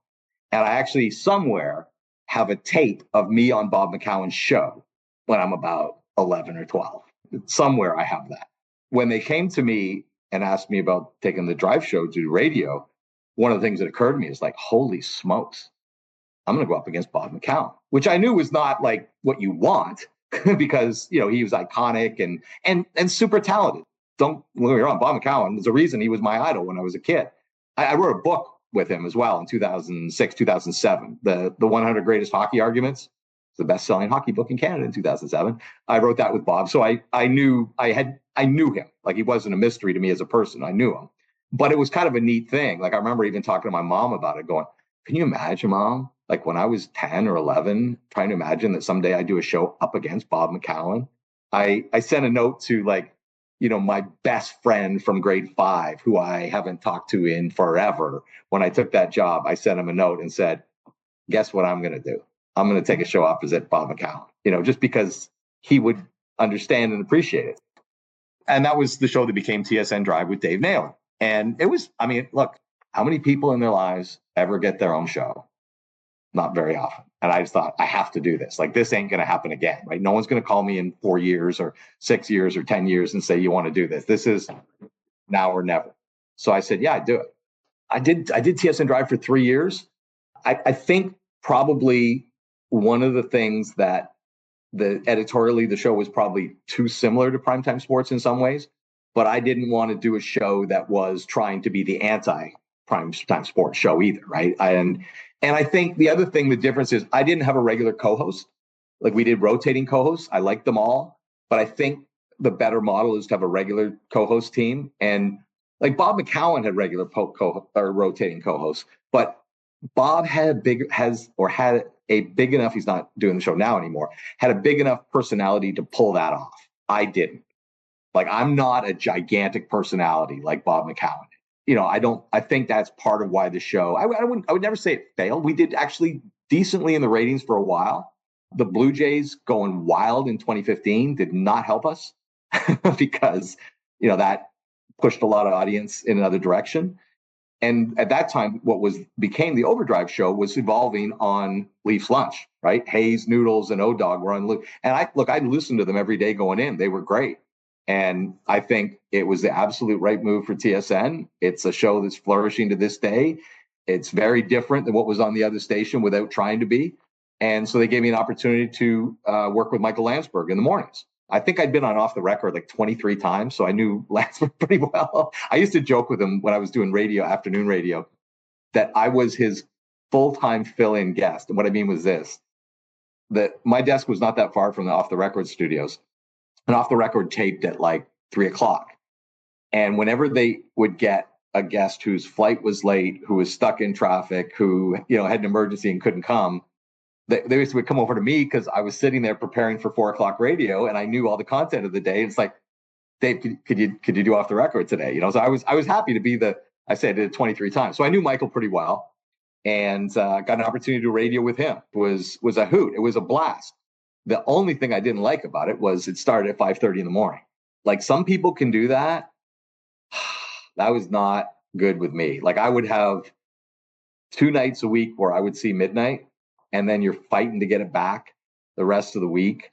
[SPEAKER 1] And I actually somewhere have a tape of me on Bob McCown's show when I'm about 11 or 12. Somewhere I have that. When they came to me and asked me about taking the drive show to radio, one of the things that occurred to me is like, holy smokes, I'm going to go up against Bob McCown, which I knew was not like what you want because, he was iconic and super talented. Don't get me wrong, Bob McCown was the reason he was my idol when I was a kid. I wrote a book with him as well in 2006, 2007, the 100 Greatest Hockey Arguments. It's the best-selling hockey book in Canada in 2007. I wrote that with Bob. So I knew him. Like he wasn't a mystery to me as a person. I knew him. But it was kind of a neat thing. Like I remember even talking to my mom about it going, can you imagine, Mom? Like when I was 10 or 11, trying to imagine that someday I do a show up against Bob McCown. I sent a note to my best friend from grade 5, who I haven't talked to in forever. When I took that job, I sent him a note and said, guess what I'm going to do? I'm going to take a show opposite Bob McCown, just because he would understand and appreciate it. And that was the show that became TSN Drive with Dave Naylor. And it was, look, how many people in their lives ever get their own show? Not very often. And I just thought, I have to do this. Like, this ain't going to happen again, right? No one's going to call me in 4 years or 6 years or 10 years and say, you want to do this. This is now or never. So I said, yeah, I'd do it. I did TSN Drive for 3 years. I think probably one of the things that editorially, the show was probably too similar to primetime sports in some ways, but I didn't want to do a show that was trying to be the anti-primetime sports show either, right? And I think the other thing, the difference is I didn't have a regular co-host. Like we did rotating co-hosts. I liked them all, but I think the better model is to have a regular co-host team. And like Bob McCown had regular rotating co-hosts, but Bob had a big enough, he's not doing the show now anymore, had a big enough personality to pull that off. I didn't. Like, I'm not a gigantic personality like Bob McCown. I think that's part of why the show, I would never say it failed. We did actually decently in the ratings for a while. The Blue Jays going wild in 2015 did not help us because, that pushed a lot of audience in another direction. And at that time, what became the Overdrive show was evolving on Leafs Lunch, right? Hayes, Noodles, and O-Dog were on. And I listened to them every day going in. They were great. And I think it was the absolute right move for TSN. It's a show that's flourishing to this day. It's very different than what was on the other station without trying to be. And so they gave me an opportunity to work with Michael Landsberg in the mornings. I think I'd been on Off the Record like 23 times, so I knew Landsberg pretty well. I used to joke with him when I was doing radio, afternoon radio, that I was his full-time fill-in guest. And what I mean was this, that my desk was not that far from the Off the Record studios. And Off the Record taped at like 3:00. And whenever they would get a guest whose flight was late, who was stuck in traffic, who had an emergency and couldn't come, they would come over to me because I was sitting there preparing for 4:00 radio and I knew all the content of the day. It's like, Dave, could you do off the record today? So I was happy to be I did it 23 times. So I knew Michael pretty well, and got an opportunity to do radio with him. It was a hoot. It was a blast. The only thing I didn't like about it was it started at 5:30 in the morning. Like some people can do that. That was not good with me. Like I would have 2 nights a week where I would see midnight, and then you're fighting to get it back the rest of the week.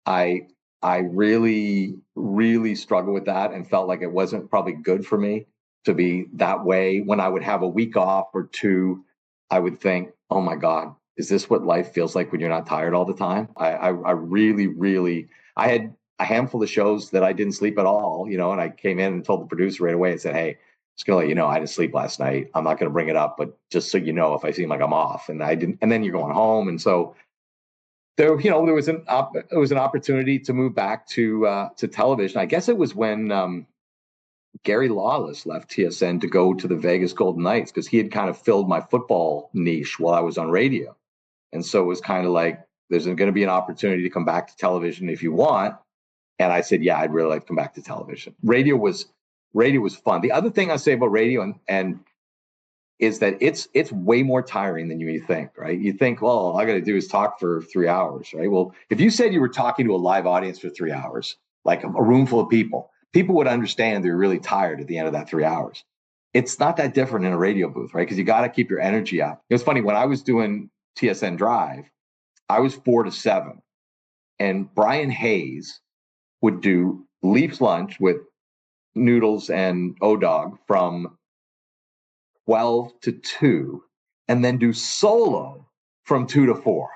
[SPEAKER 1] I really, really struggled with that and felt like it wasn't probably good for me to be that way. When I would have a week off or 2, I would think, oh my God, is this what life feels like when you're not tired all the time? I really, really, I had a handful of shows that I didn't sleep at all, and I came in and told the producer right away and said, hey, just going to let you know, I didn't sleep last night. I'm not going to bring it up, but just so you know, if I seem like I'm off, and I didn't, and then you're going home. And so there was an opportunity to move back to television. I guess it was when Gary Lawless left TSN to go to the Vegas Golden Knights, because he had kind of filled my football niche while I was on radio. And so it was kind of like, there's going to be an opportunity to come back to television if you want. And I said, yeah, I'd really like to come back to television. Radio was fun. The other thing I say about radio and is that it's way more tiring than you think, right? You think, well, all I got to do is talk for 3 hours, right? Well, if you said you were talking to a live audience for 3 hours, like a room full of people would understand they're really tired at the end of that 3 hours. It's not that different in a radio booth, right? Because you got to keep your energy up. It was funny, when I was doing TSN Drive, I was 4 to 7, and Brian Hayes would do Leafs lunch with noodles and O-Dog from 12 to 2, and then do solo from 2 to 4.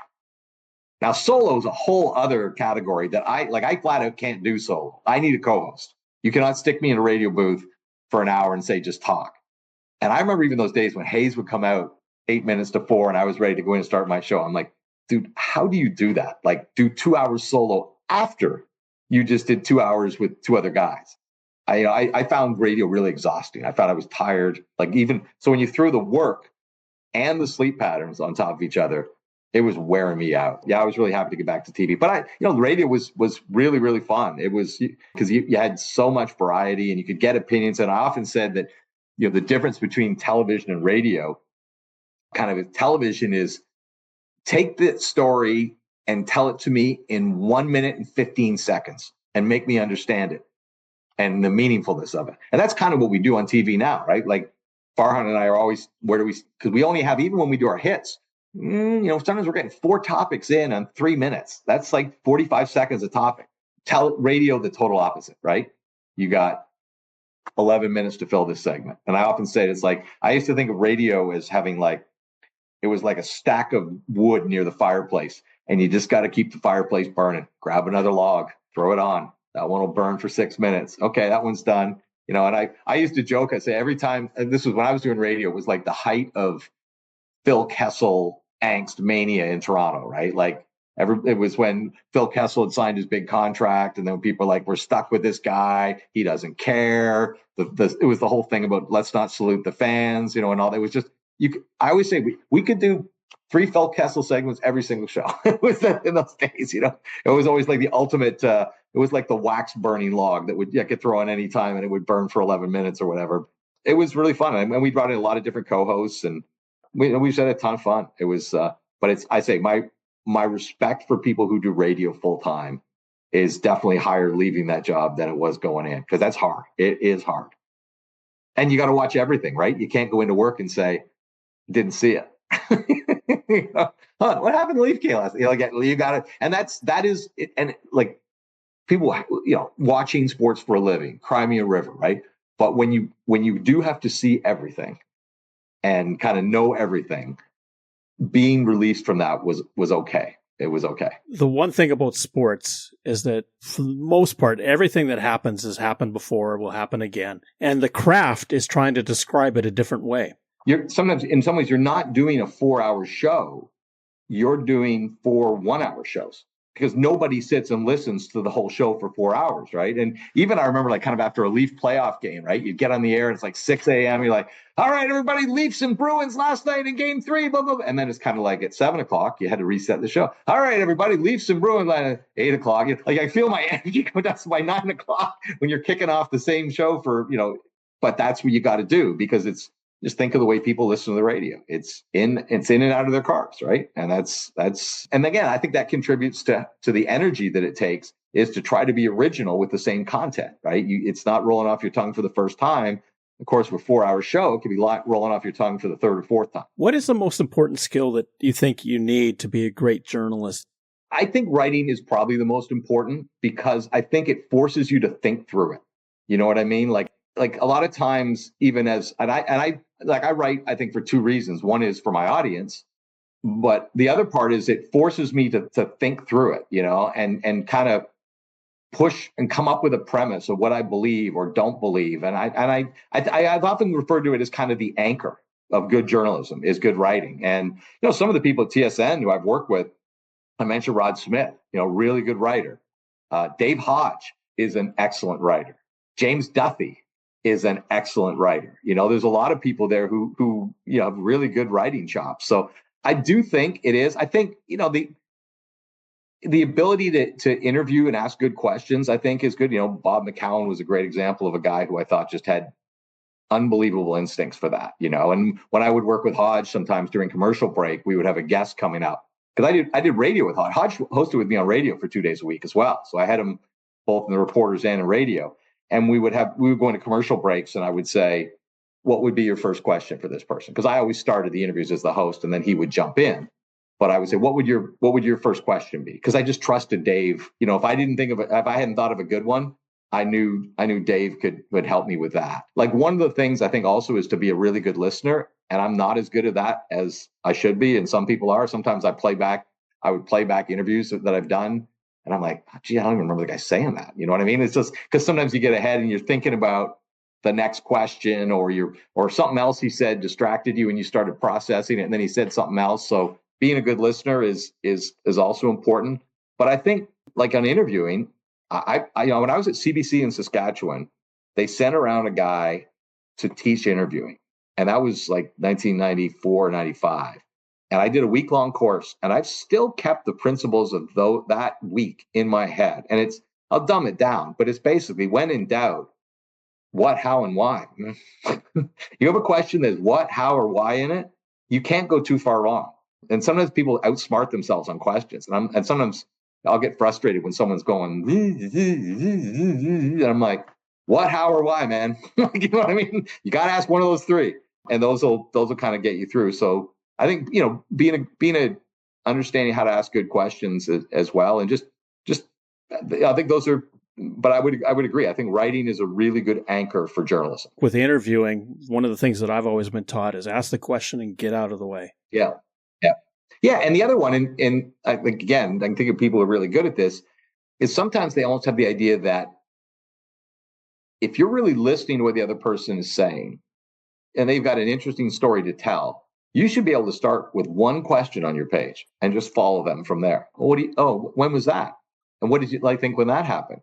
[SPEAKER 1] Now, solo is a whole other category that I flat out can't do solo. I need a co-host. You cannot stick me in a radio booth for an hour and say, just talk. And I remember even those days when Hayes would come out 8 minutes to 4 and I was ready to go in and start my show. I'm like, dude, how do you do that? Like, do 2 hours solo after you just did 2 hours with 2 other guys. I found radio really exhausting. I found I was tired. Like, even so, when you threw the work and the sleep patterns on top of each other, it was wearing me out. Yeah, I was really happy to get back to TV. But the radio was really, really fun. It was because you had so much variety and you could get opinions. And I often said that, the difference between television and radio, kind of television is take the story and tell it to me in 1 minute and 15 seconds and make me understand it and the meaningfulness of it. And that's kind of what we do on TV now, right? Like Farhan and I are always, because we only have, even when we do our hits, sometimes we're getting 4 topics in on 3 minutes. That's like 45 seconds a topic. Radio, the total opposite, right? You got 11 minutes to fill this segment. And I often say it's like, I used to think of radio as having it was like a stack of wood near the fireplace, and you just got to keep the fireplace burning. Grab another log, throw it on. That one will burn for 6 minutes. Okay, that one's done. And I used to joke, I say every time, and this was when I was doing radio, it was like the height of Phil Kessel angst mania in Toronto, right? Like it was when Phil Kessel had signed his big contract, and then people were like, we're stuck with this guy. He doesn't care. It was the whole thing about let's not salute the fans, and all that. It was just, I always say we could do 3 Phil Kessel segments every single show. It was in those days, it was always like the ultimate, it was like the wax burning log that would get thrown any time and it would burn for 11 minutes or whatever. It was really fun. And we brought in a lot of different co-hosts, and we've had a ton of fun. It was, but I say my respect for people who do radio full time is definitely higher leaving that job than it was going in, because that's hard. It is hard. And you got to watch everything, right? You can't go into work and say, didn't see it. What happened to Leaf game last? You got it. And that is, and like people, watching sports for a living, cry me a river, right? But when you do have to see everything and kind of know everything, being released from that was okay. It was okay.
[SPEAKER 3] The one thing about sports is that for the most part, everything that happens has happened before, will happen again. And the craft is trying to describe it a different way.
[SPEAKER 1] Sometimes, in some ways, you're not doing a 4-hour show. You're doing 4 one-hour shows. because nobody sits and listens to the whole show for 4 hours, right? And even I remember like kind of after a Leaf playoff game, right? You get on the air and it's like 6 a.m. You're like, all right, everybody, Leafs and Bruins last night in game 3, blah, blah, blah. And then it's kind of like at 7 o'clock, you had to reset the show. All right, everybody, Leafs and Bruins at 8 o'clock. Like I feel my energy go down by 9 o'clock when you're kicking off the same show for, but that's what you got to do, because it's, just think of the way people listen to the radio. It's in and out of their cars, right? And that's and again, I think that contributes to the energy that it takes is to try to be original with the same content, right? It's not rolling off your tongue for the first time. Of course, with a 4-hour show, it could be rolling off your tongue for the third or fourth time.
[SPEAKER 3] What is the most important skill that you think you need to be a great journalist?
[SPEAKER 1] I think writing is probably the most important, because I think it forces you to think through it. You know what I mean? Like a lot of times, even as I write, I think for 2 reasons. One is for my audience, but the other part is it forces me to think through it, and kind of push and come up with a premise of what I believe or don't believe. And I've often referred to it as kind of the anchor of good journalism is good writing. And some of the people at TSN who I've worked with, I mentioned Rod Smith, really good writer. Dave Hodge is an excellent writer. James Duthie is an excellent writer. There's a lot of people there who have really good writing chops. So I do think it is. I think, the ability to interview and ask good questions, I think is good. Bob McCown was a great example of a guy who I thought just had unbelievable instincts for that, and when I would work with Hodge, sometimes during commercial break, we would have a guest coming up, because I did radio with Hodge. Hodge hosted with me on radio for 2 days a week as well. So I had him both in the reporters and in radio. And we would go into commercial breaks, and I would say, what would be your first question for this person? Because I always started the interviews as the host, and then he would jump in. But I would say, what would your first question be? Because I just trusted Dave. If I hadn't thought of a good one, I knew Dave would help me with that. Like, one of the things I think also is to be a really good listener. And I'm not as good at that as I should be. And some people are. Sometimes I would play back interviews that I've done. And I'm like, gee, I don't even remember the guy saying that. You know what I mean? It's just because sometimes you get ahead and you're thinking about the next question, or something else he said distracted you and you started processing it, and then he said something else. So being a good listener is also important. But I think, like on interviewing, I when I was at CBC in Saskatchewan, they sent around a guy to teach interviewing, and that was like 1994, 95. And I did a week-long course, and I've still kept the principles of that week in my head. And I'll dumb it down, but it's basically, when in doubt, what, how, and why. You have a question that's what, how, or why in it, you can't go too far wrong. And sometimes people outsmart themselves on questions. And sometimes I'll get frustrated when someone's going, and I'm like, what, how, or why, man? You know what I mean? You got to ask one of those 3, and those will kind of get you through. So I think, being understanding how to ask good questions as well. And just, I think those are, but I would agree. I think writing is a really good anchor for journalism.
[SPEAKER 3] With interviewing, one of the things that I've always been taught is ask the question and get out of the way.
[SPEAKER 1] Yeah. And the other one, and again, I think of people who are really good at this, is sometimes they almost have the idea that if you're really listening to what the other person is saying, and they've got an interesting story to tell, you should be able to start with one question on your page and just follow them from there. When was that? And what did you think when that happened?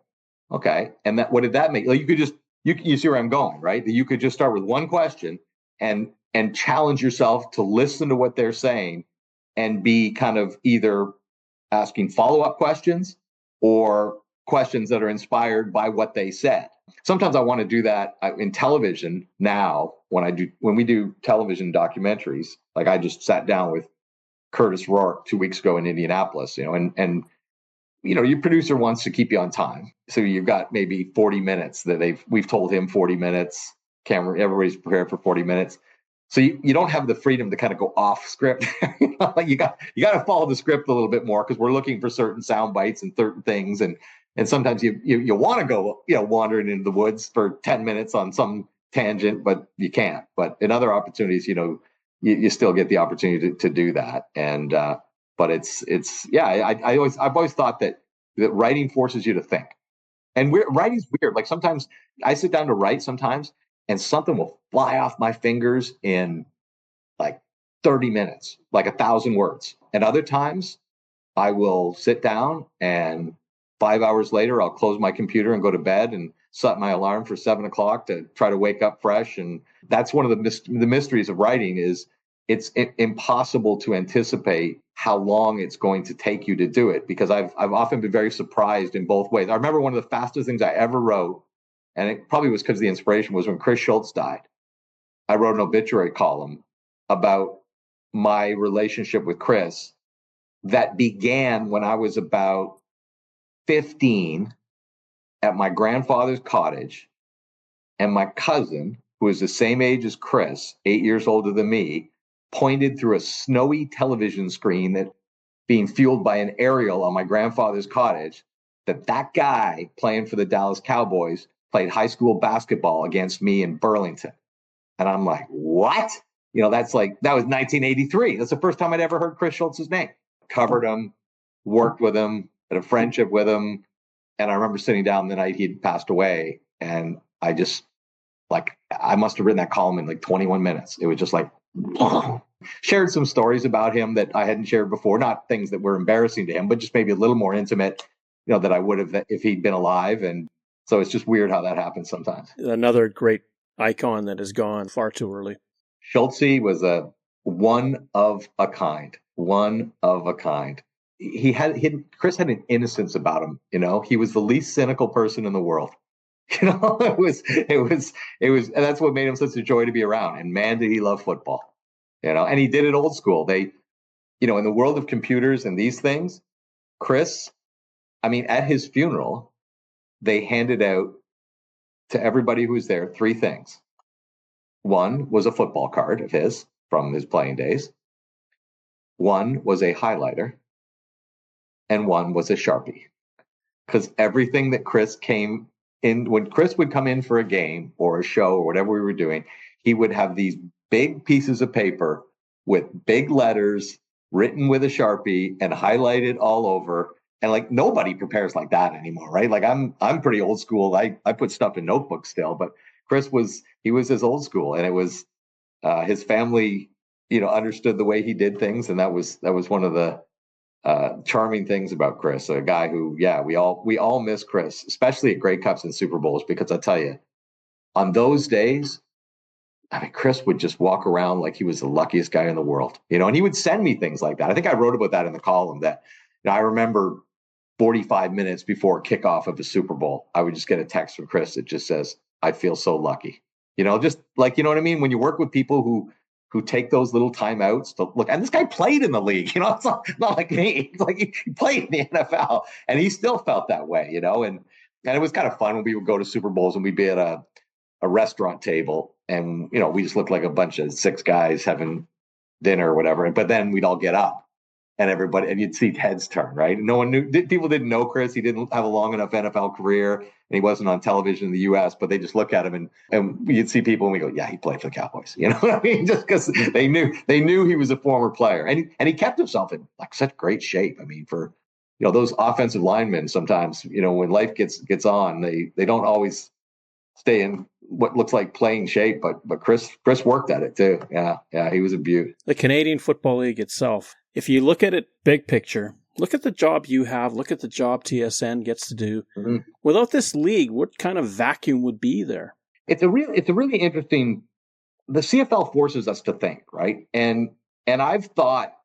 [SPEAKER 1] Okay. And what did that make? Like, you could just, you see where I'm going, right? That you could just start with one question and challenge yourself to listen to what they're saying and be kind of either asking follow-up questions or questions that are inspired by what they said. Sometimes I want to do that in television now when we do television documentaries. Like, I just sat down with Curtis Rourke 2 weeks ago in Indianapolis, and your producer wants to keep you on time. So you've got maybe 40 minutes that we've told him 40 minutes, everybody's prepared for 40 minutes. So you don't have the freedom to kind of go off script. You got to follow the script a little bit more, because we're looking for certain sound bites and certain things. And sometimes you want to go, wandering into the woods for 10 minutes on some tangent, but you can't. But in other opportunities, you still get the opportunity to do that. And, but I've always thought that writing forces you to think. And writing's weird. Like, sometimes I sit down to write sometimes, and something will fly off my fingers in like 30 minutes, like 1,000 words. And other times I will sit down, and 5 hours later, I'll close my computer and go to bed and set my alarm for 7 o'clock to try to wake up fresh. And that's one of the mysteries of writing is it's impossible to anticipate how long it's going to take you to do it, because I've often been very surprised in both ways. I remember one of the fastest things I ever wrote, and it probably was because the inspiration was when Chris Schultz died. I wrote an obituary column about my relationship with Chris that began when I was about 15 at my grandfather's cottage, and my cousin, who was the same age as Chris, 8 years older than me, pointed through a snowy television screen that being fueled by an aerial on my grandfather's cottage, that guy playing for the Dallas Cowboys played high school basketball against me in Burlington. And I'm like, what? That was 1983. That's the first time I'd ever heard Chris Schultz's name. Covered him, worked with him, had a friendship with him. And I remember sitting down the night he'd passed away, and I just, I must have written that column in 21 minutes. It was just shared some stories about him that I hadn't shared before, not things that were embarrassing to him, but just maybe a little more intimate, that I would have if he'd been alive. And so it's just weird how that happens sometimes.
[SPEAKER 3] Another great icon that has gone far too early.
[SPEAKER 1] Schultz was a one of a kind. Chris had an innocence about him. He was the least cynical person in the world. It was, and that's what made him such a joy to be around. And man, did he love football, and he did it old school. In the world of computers and these things, Chris, at his funeral, they handed out to everybody who was there 3 things. One was a football card of his from his playing days. One was a highlighter, and one was a Sharpie. Because everything that Chris came in, when Chris would come in for a game or a show or whatever we were doing, he would have these big pieces of paper with big letters written with a Sharpie and highlighted all over. And nobody prepares like that anymore, right? I'm pretty old school. I put stuff in notebooks still, but Chris was as old school, and it was his family, understood the way he did things, and that was one of the charming things about Chris. A guy who, we all miss Chris, especially at Grey Cups and Super Bowls, because I tell you, on those days, Chris would just walk around like he was the luckiest guy in the world, and he would send me things like that. I think I wrote about that in the column that I remember 45 minutes before kickoff of the Super Bowl, I would just get a text from Chris that just says, "I feel so lucky." Just what I mean? When you work with people who take those little timeouts to look, and this guy played in the league, it's not like me. It's he played in the NFL, and he still felt that way, and it was kind of fun when we would go to Super Bowls and we'd be at a restaurant table, and we just looked like a bunch of 6 guys having dinner or whatever, but then we'd all get up. And you'd see heads turn, right? No one knew. People didn't know Chris. He didn't have a long enough NFL career, and he wasn't on television in the U.S. But they just look at him, and you'd see people, and we go, "Yeah, he played for the Cowboys." You know what I mean? Just because they knew he was a former player, and he kept himself in such great shape. For those offensive linemen, sometimes when life gets on, they don't always stay in what looks like playing shape, but Chris worked at it too. Yeah, he was a beaut.
[SPEAKER 3] The Canadian Football League itself, if you look at it big picture, look at the job you have, look at the job TSN gets to do. Mm-hmm. Without this league, what kind of vacuum would be there?
[SPEAKER 1] It's a really interesting. The CFL forces us to think, right? And I've thought,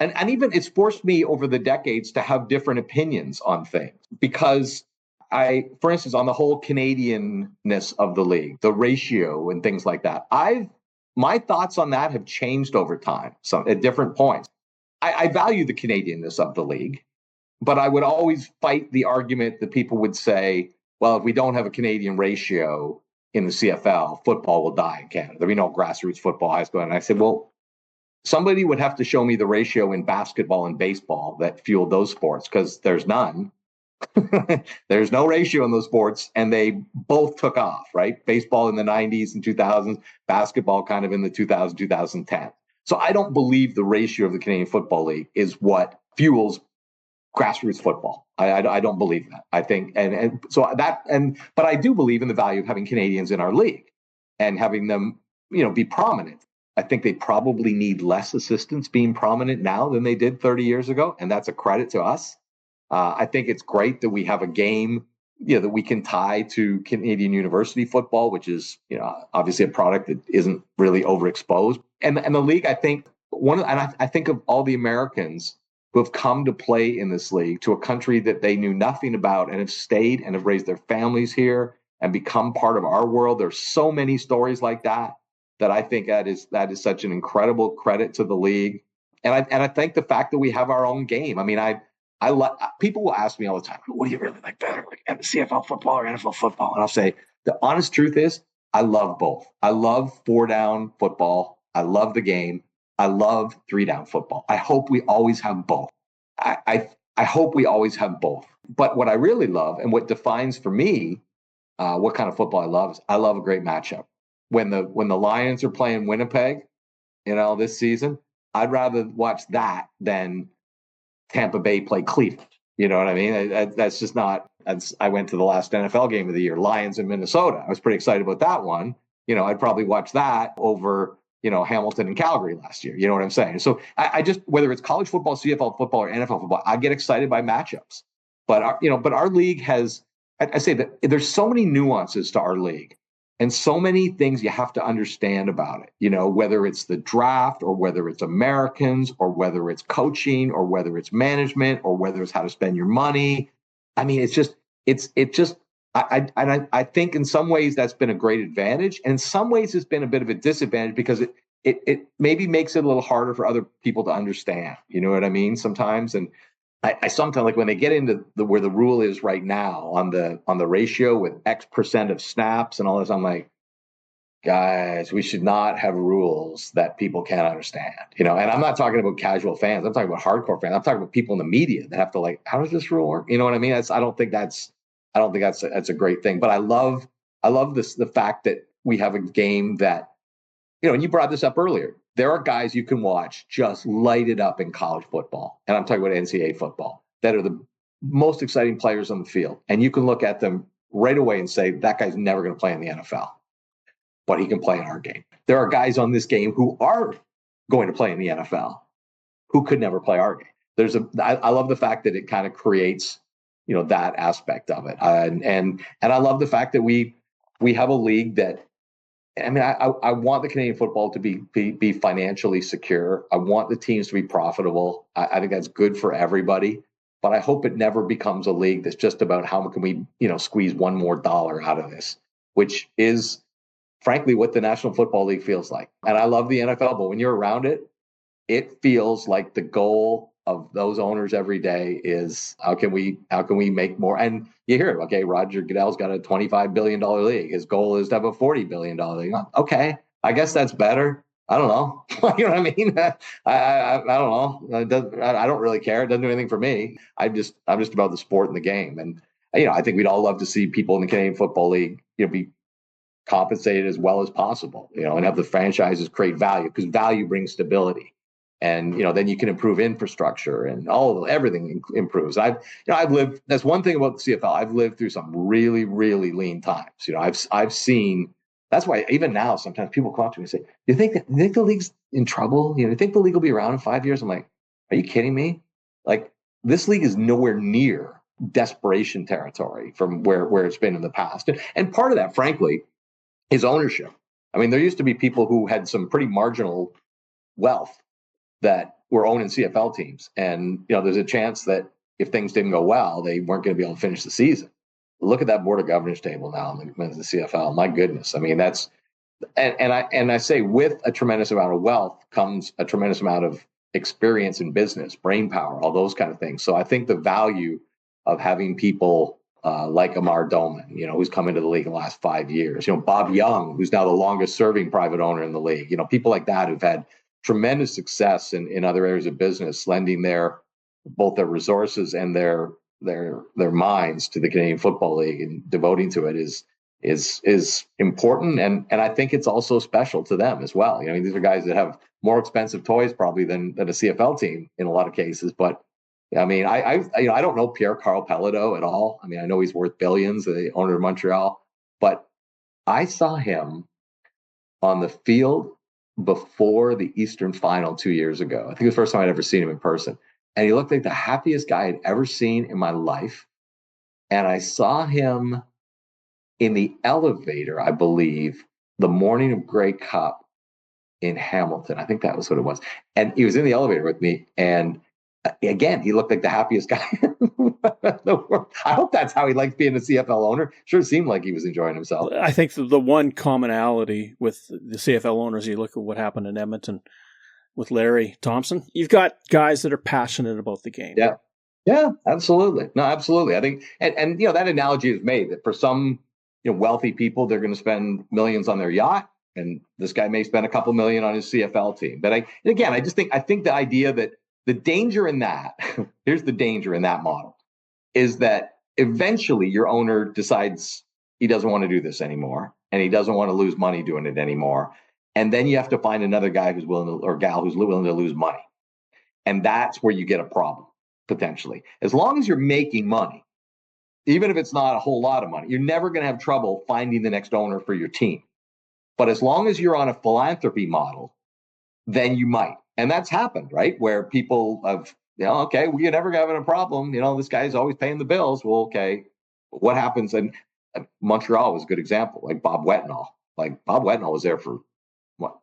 [SPEAKER 1] and even it's forced me over the decades to have different opinions on things, because for instance, on the whole Canadianness of the league, the ratio and things like that, my thoughts on that have changed over time, at different points. I value the Canadianness of the league, but I would always fight the argument that people would say, well, if we don't have a Canadian ratio in the CFL, football will die in Canada. There'll be no grassroots football, high school. And I said, well, somebody would have to show me the ratio in basketball and baseball that fueled those sports, because there's none. There's no ratio in those sports, and they both took off, right? Baseball in the 90s and 2000s, basketball kind of in the 2010. So I don't believe the ratio of the Canadian Football League is what fuels grassroots football. I don't believe that. I think, but I do believe in the value of having Canadians in our league and having them, be prominent. I think they probably need less assistants being prominent now than they did 30 years ago, and that's a credit to us. I think it's great that we have a game, that we can tie to Canadian university football, which is, obviously a product that isn't really overexposed. And the league, I think I think of all the Americans who have come to play in this league to a country that they knew nothing about and have stayed and have raised their families here and become part of our world. There's so many stories like that I think that is such an incredible credit to the league. And I think the fact that we have our own game. I mean, people will ask me all the time, what do you really like better, like CFL football or NFL football? And I'll say, the honest truth is, I love both. I love 4-down football. I love the game. I love 3-down football. I hope we always have both. I hope we always have both. But what I really love and what defines for me what kind of football I love is I love a great matchup. When the Lions are playing Winnipeg, this season, I'd rather watch that than Tampa Bay play Cleveland. You know what I mean? That's just not. I went to the last NFL game of the year, Lions in Minnesota. I was pretty excited about that one. I'd probably watch that over Hamilton and Calgary last year. You know what I'm saying? So I just, whether it's college football, CFL football, or NFL football, I get excited by matchups. But our league has. I say that there's so many nuances to our league. And so many things you have to understand about it, whether it's the draft or whether it's Americans or whether it's coaching or whether it's management or whether it's how to spend your money. I mean, I think in some ways that's been a great advantage. And in some ways it's been a bit of a disadvantage because it maybe makes it a little harder for other people to understand. You know what I mean? Sometimes. And I sometimes, like, when they get into where the rule is right now on the ratio with X% of snaps and all this, I'm like, guys, we should not have rules that people can't understand, and I'm not talking about casual fans. I'm talking about hardcore fans. I'm talking about people in the media that have to, like, how does this rule work? You know what I mean? I don't think that's a great thing, but I love the fact that we have a game that, and you brought this up earlier. There are guys you can watch just light it up in college football, and I'm talking about NCAA football, that are the most exciting players on the field. And you can look at them right away and say, that guy's never going to play in the NFL, but he can play in our game. There are guys on this game who are going to play in the NFL who could never play our game. I love the fact that it kind of creates, that aspect of it. And I love the fact that we have a league that, I mean, I want the Canadian football to be financially secure. I want the teams to be profitable. I think that's good for everybody. But I hope it never becomes a league that's just about how can we, squeeze one more dollar out of this, which is, frankly, what the National Football League feels like. And I love the NFL, but when you're around it, it feels like the goal of those owners every day is how can we make more? And you hear, okay, Roger Goodell's got a $25 billion league. His goal is to have a $40 billion league. Okay, I guess that's better. I don't know. You know what I mean? I don't know. I don't really care. It doesn't do anything for me. I'm just about the sport and the game. And I think we'd all love to see people in the Canadian Football League, be compensated as well as possible, and have the franchises create value, because value brings stability. And then you can improve infrastructure and everything improves. I've lived. That's one thing about the CFL. I've lived through some really, really lean times. I've seen. That's why even now sometimes people come up to me and say, "Do you think the league's in trouble? Do you think the league will be around in 5 years?" I'm like, "Are you kidding me? Like, this league is nowhere near desperation territory from where it's been in the past." And part of that, frankly, is ownership. I mean, there used to be people who had some pretty marginal wealth that were owning CFL teams. And, there's a chance that if things didn't go well, they weren't going to be able to finish the season. Look at that board of governors table now in the CFL. My goodness. I mean, that's, and I say with a tremendous amount of wealth comes a tremendous amount of experience in business, brain power, all those kind of things. So I think the value of having people like Amar Doman, who's come into the league in the last 5 years, Bob Young, who's now the longest serving private owner in the league, people like that who've had tremendous success in other areas of business, lending both their resources and their minds to the Canadian Football League and devoting to it is important. And I think it's also special to them as well. These are guys that have more expensive toys probably than a CFL team in a lot of cases. But I mean, I don't know Pierre-Carl Pelado at all. I mean, I know he's worth billions, the owner of Montreal, but I saw him on the field before the Eastern Final 2 years ago. I think it was the first time I'd ever seen him in person. And he looked like the happiest guy I'd ever seen in my life. And I saw him in the elevator, I believe, the morning of Grey Cup in Hamilton. I think that was what it was. And he was in the elevator with me. And again, he looked like the happiest guy in the world. I hope that's how he liked being a CFL owner. Sure seemed like he was enjoying himself.
[SPEAKER 3] I think the one commonality with the CFL owners, you look at what happened in Edmonton with Larry Thompson, you've got guys that are passionate about the game.
[SPEAKER 1] Yeah. Yeah, absolutely. No, absolutely. I think, and that analogy is made that for some, wealthy people, they're going to spend millions on their yacht, and this guy may spend a couple million on his CFL team. But I think the idea that the danger in that, here's the danger in that model, is that eventually your owner decides he doesn't want to do this anymore, and he doesn't want to lose money doing it anymore. And then you have to find another guy who's willing to, or gal who's willing to lose money. And that's where you get a problem, potentially. As long as you're making money, even if it's not a whole lot of money, you're never going to have trouble finding the next owner for your team. But as long as you're on a philanthropy model, then you might. And that's happened, right? Where people have, okay, we're never having a problem. This guy's always paying the bills. Well, okay, what happens? And Montreal was a good example, like Bob Wettenall. Like Bob Wettenall was there for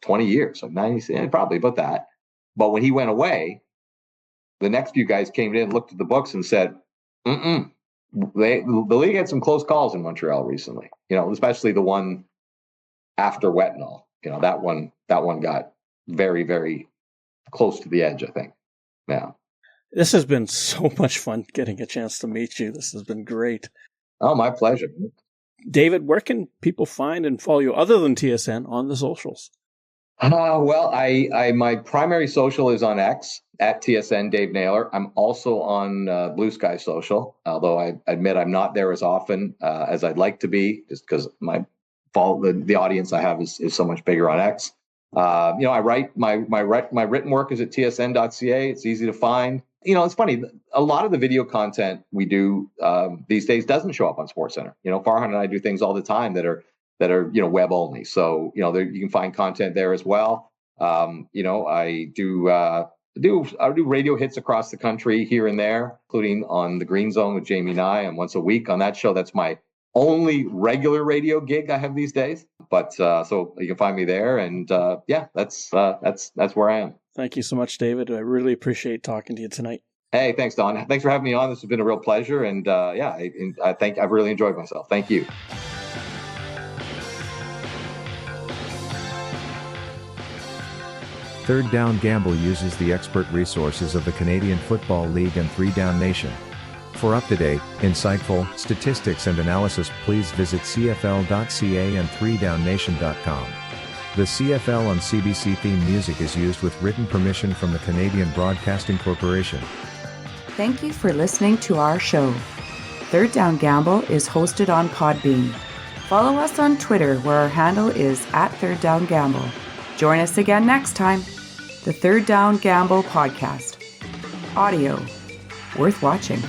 [SPEAKER 1] 20 years, like 90, probably about that. But when he went away, the next few guys came in, looked at the books and said, the league had some close calls in Montreal recently, especially the one after Wettenall. That one got very, very close to the edge, I think. Yeah.
[SPEAKER 3] This has been so much fun getting a chance to meet you. This has been great.
[SPEAKER 1] Oh, my pleasure.
[SPEAKER 3] David, where can people find and follow you other than TSN on the socials?
[SPEAKER 1] Well, my primary social is on X at TSN Dave Naylor. I'm also on Blue Sky Social, although I admit I'm not there as often as I'd like to be, just because the audience I have is so much bigger on X. I write my written work is at tsn.ca. It's easy to find. It's funny. A lot of the video content we do these days doesn't show up on SportsCenter. Farhan and I do things all the time that are web only. So you can find content there as well. I do radio hits across the country here and there, including on the Green Zone with Jamie Nye, and once a week on that show. That's my only regular radio gig I have these days. But so you can find me there, and that's where I am.
[SPEAKER 3] Thank you so much, David. I really appreciate talking to you tonight.
[SPEAKER 1] Hey, thanks, Don. Thanks for having me on. This has been a real pleasure, and I think I've really enjoyed myself. Thank you.
[SPEAKER 6] Third Down Gamble uses the expert resources of the Canadian Football League and 3 Down Nation. For up-to-date, insightful statistics and analysis, please visit cfl.ca and 3downnation.com. The CFL on CBC theme music is used with written permission from the Canadian Broadcasting Corporation.
[SPEAKER 7] Thank you for listening to our show. Third Down Gamble is hosted on Podbean. Follow us on Twitter, where our handle is @ThirdDownGamble. Join us again next time. The Third Down Gamble Podcast. Audio worth watching.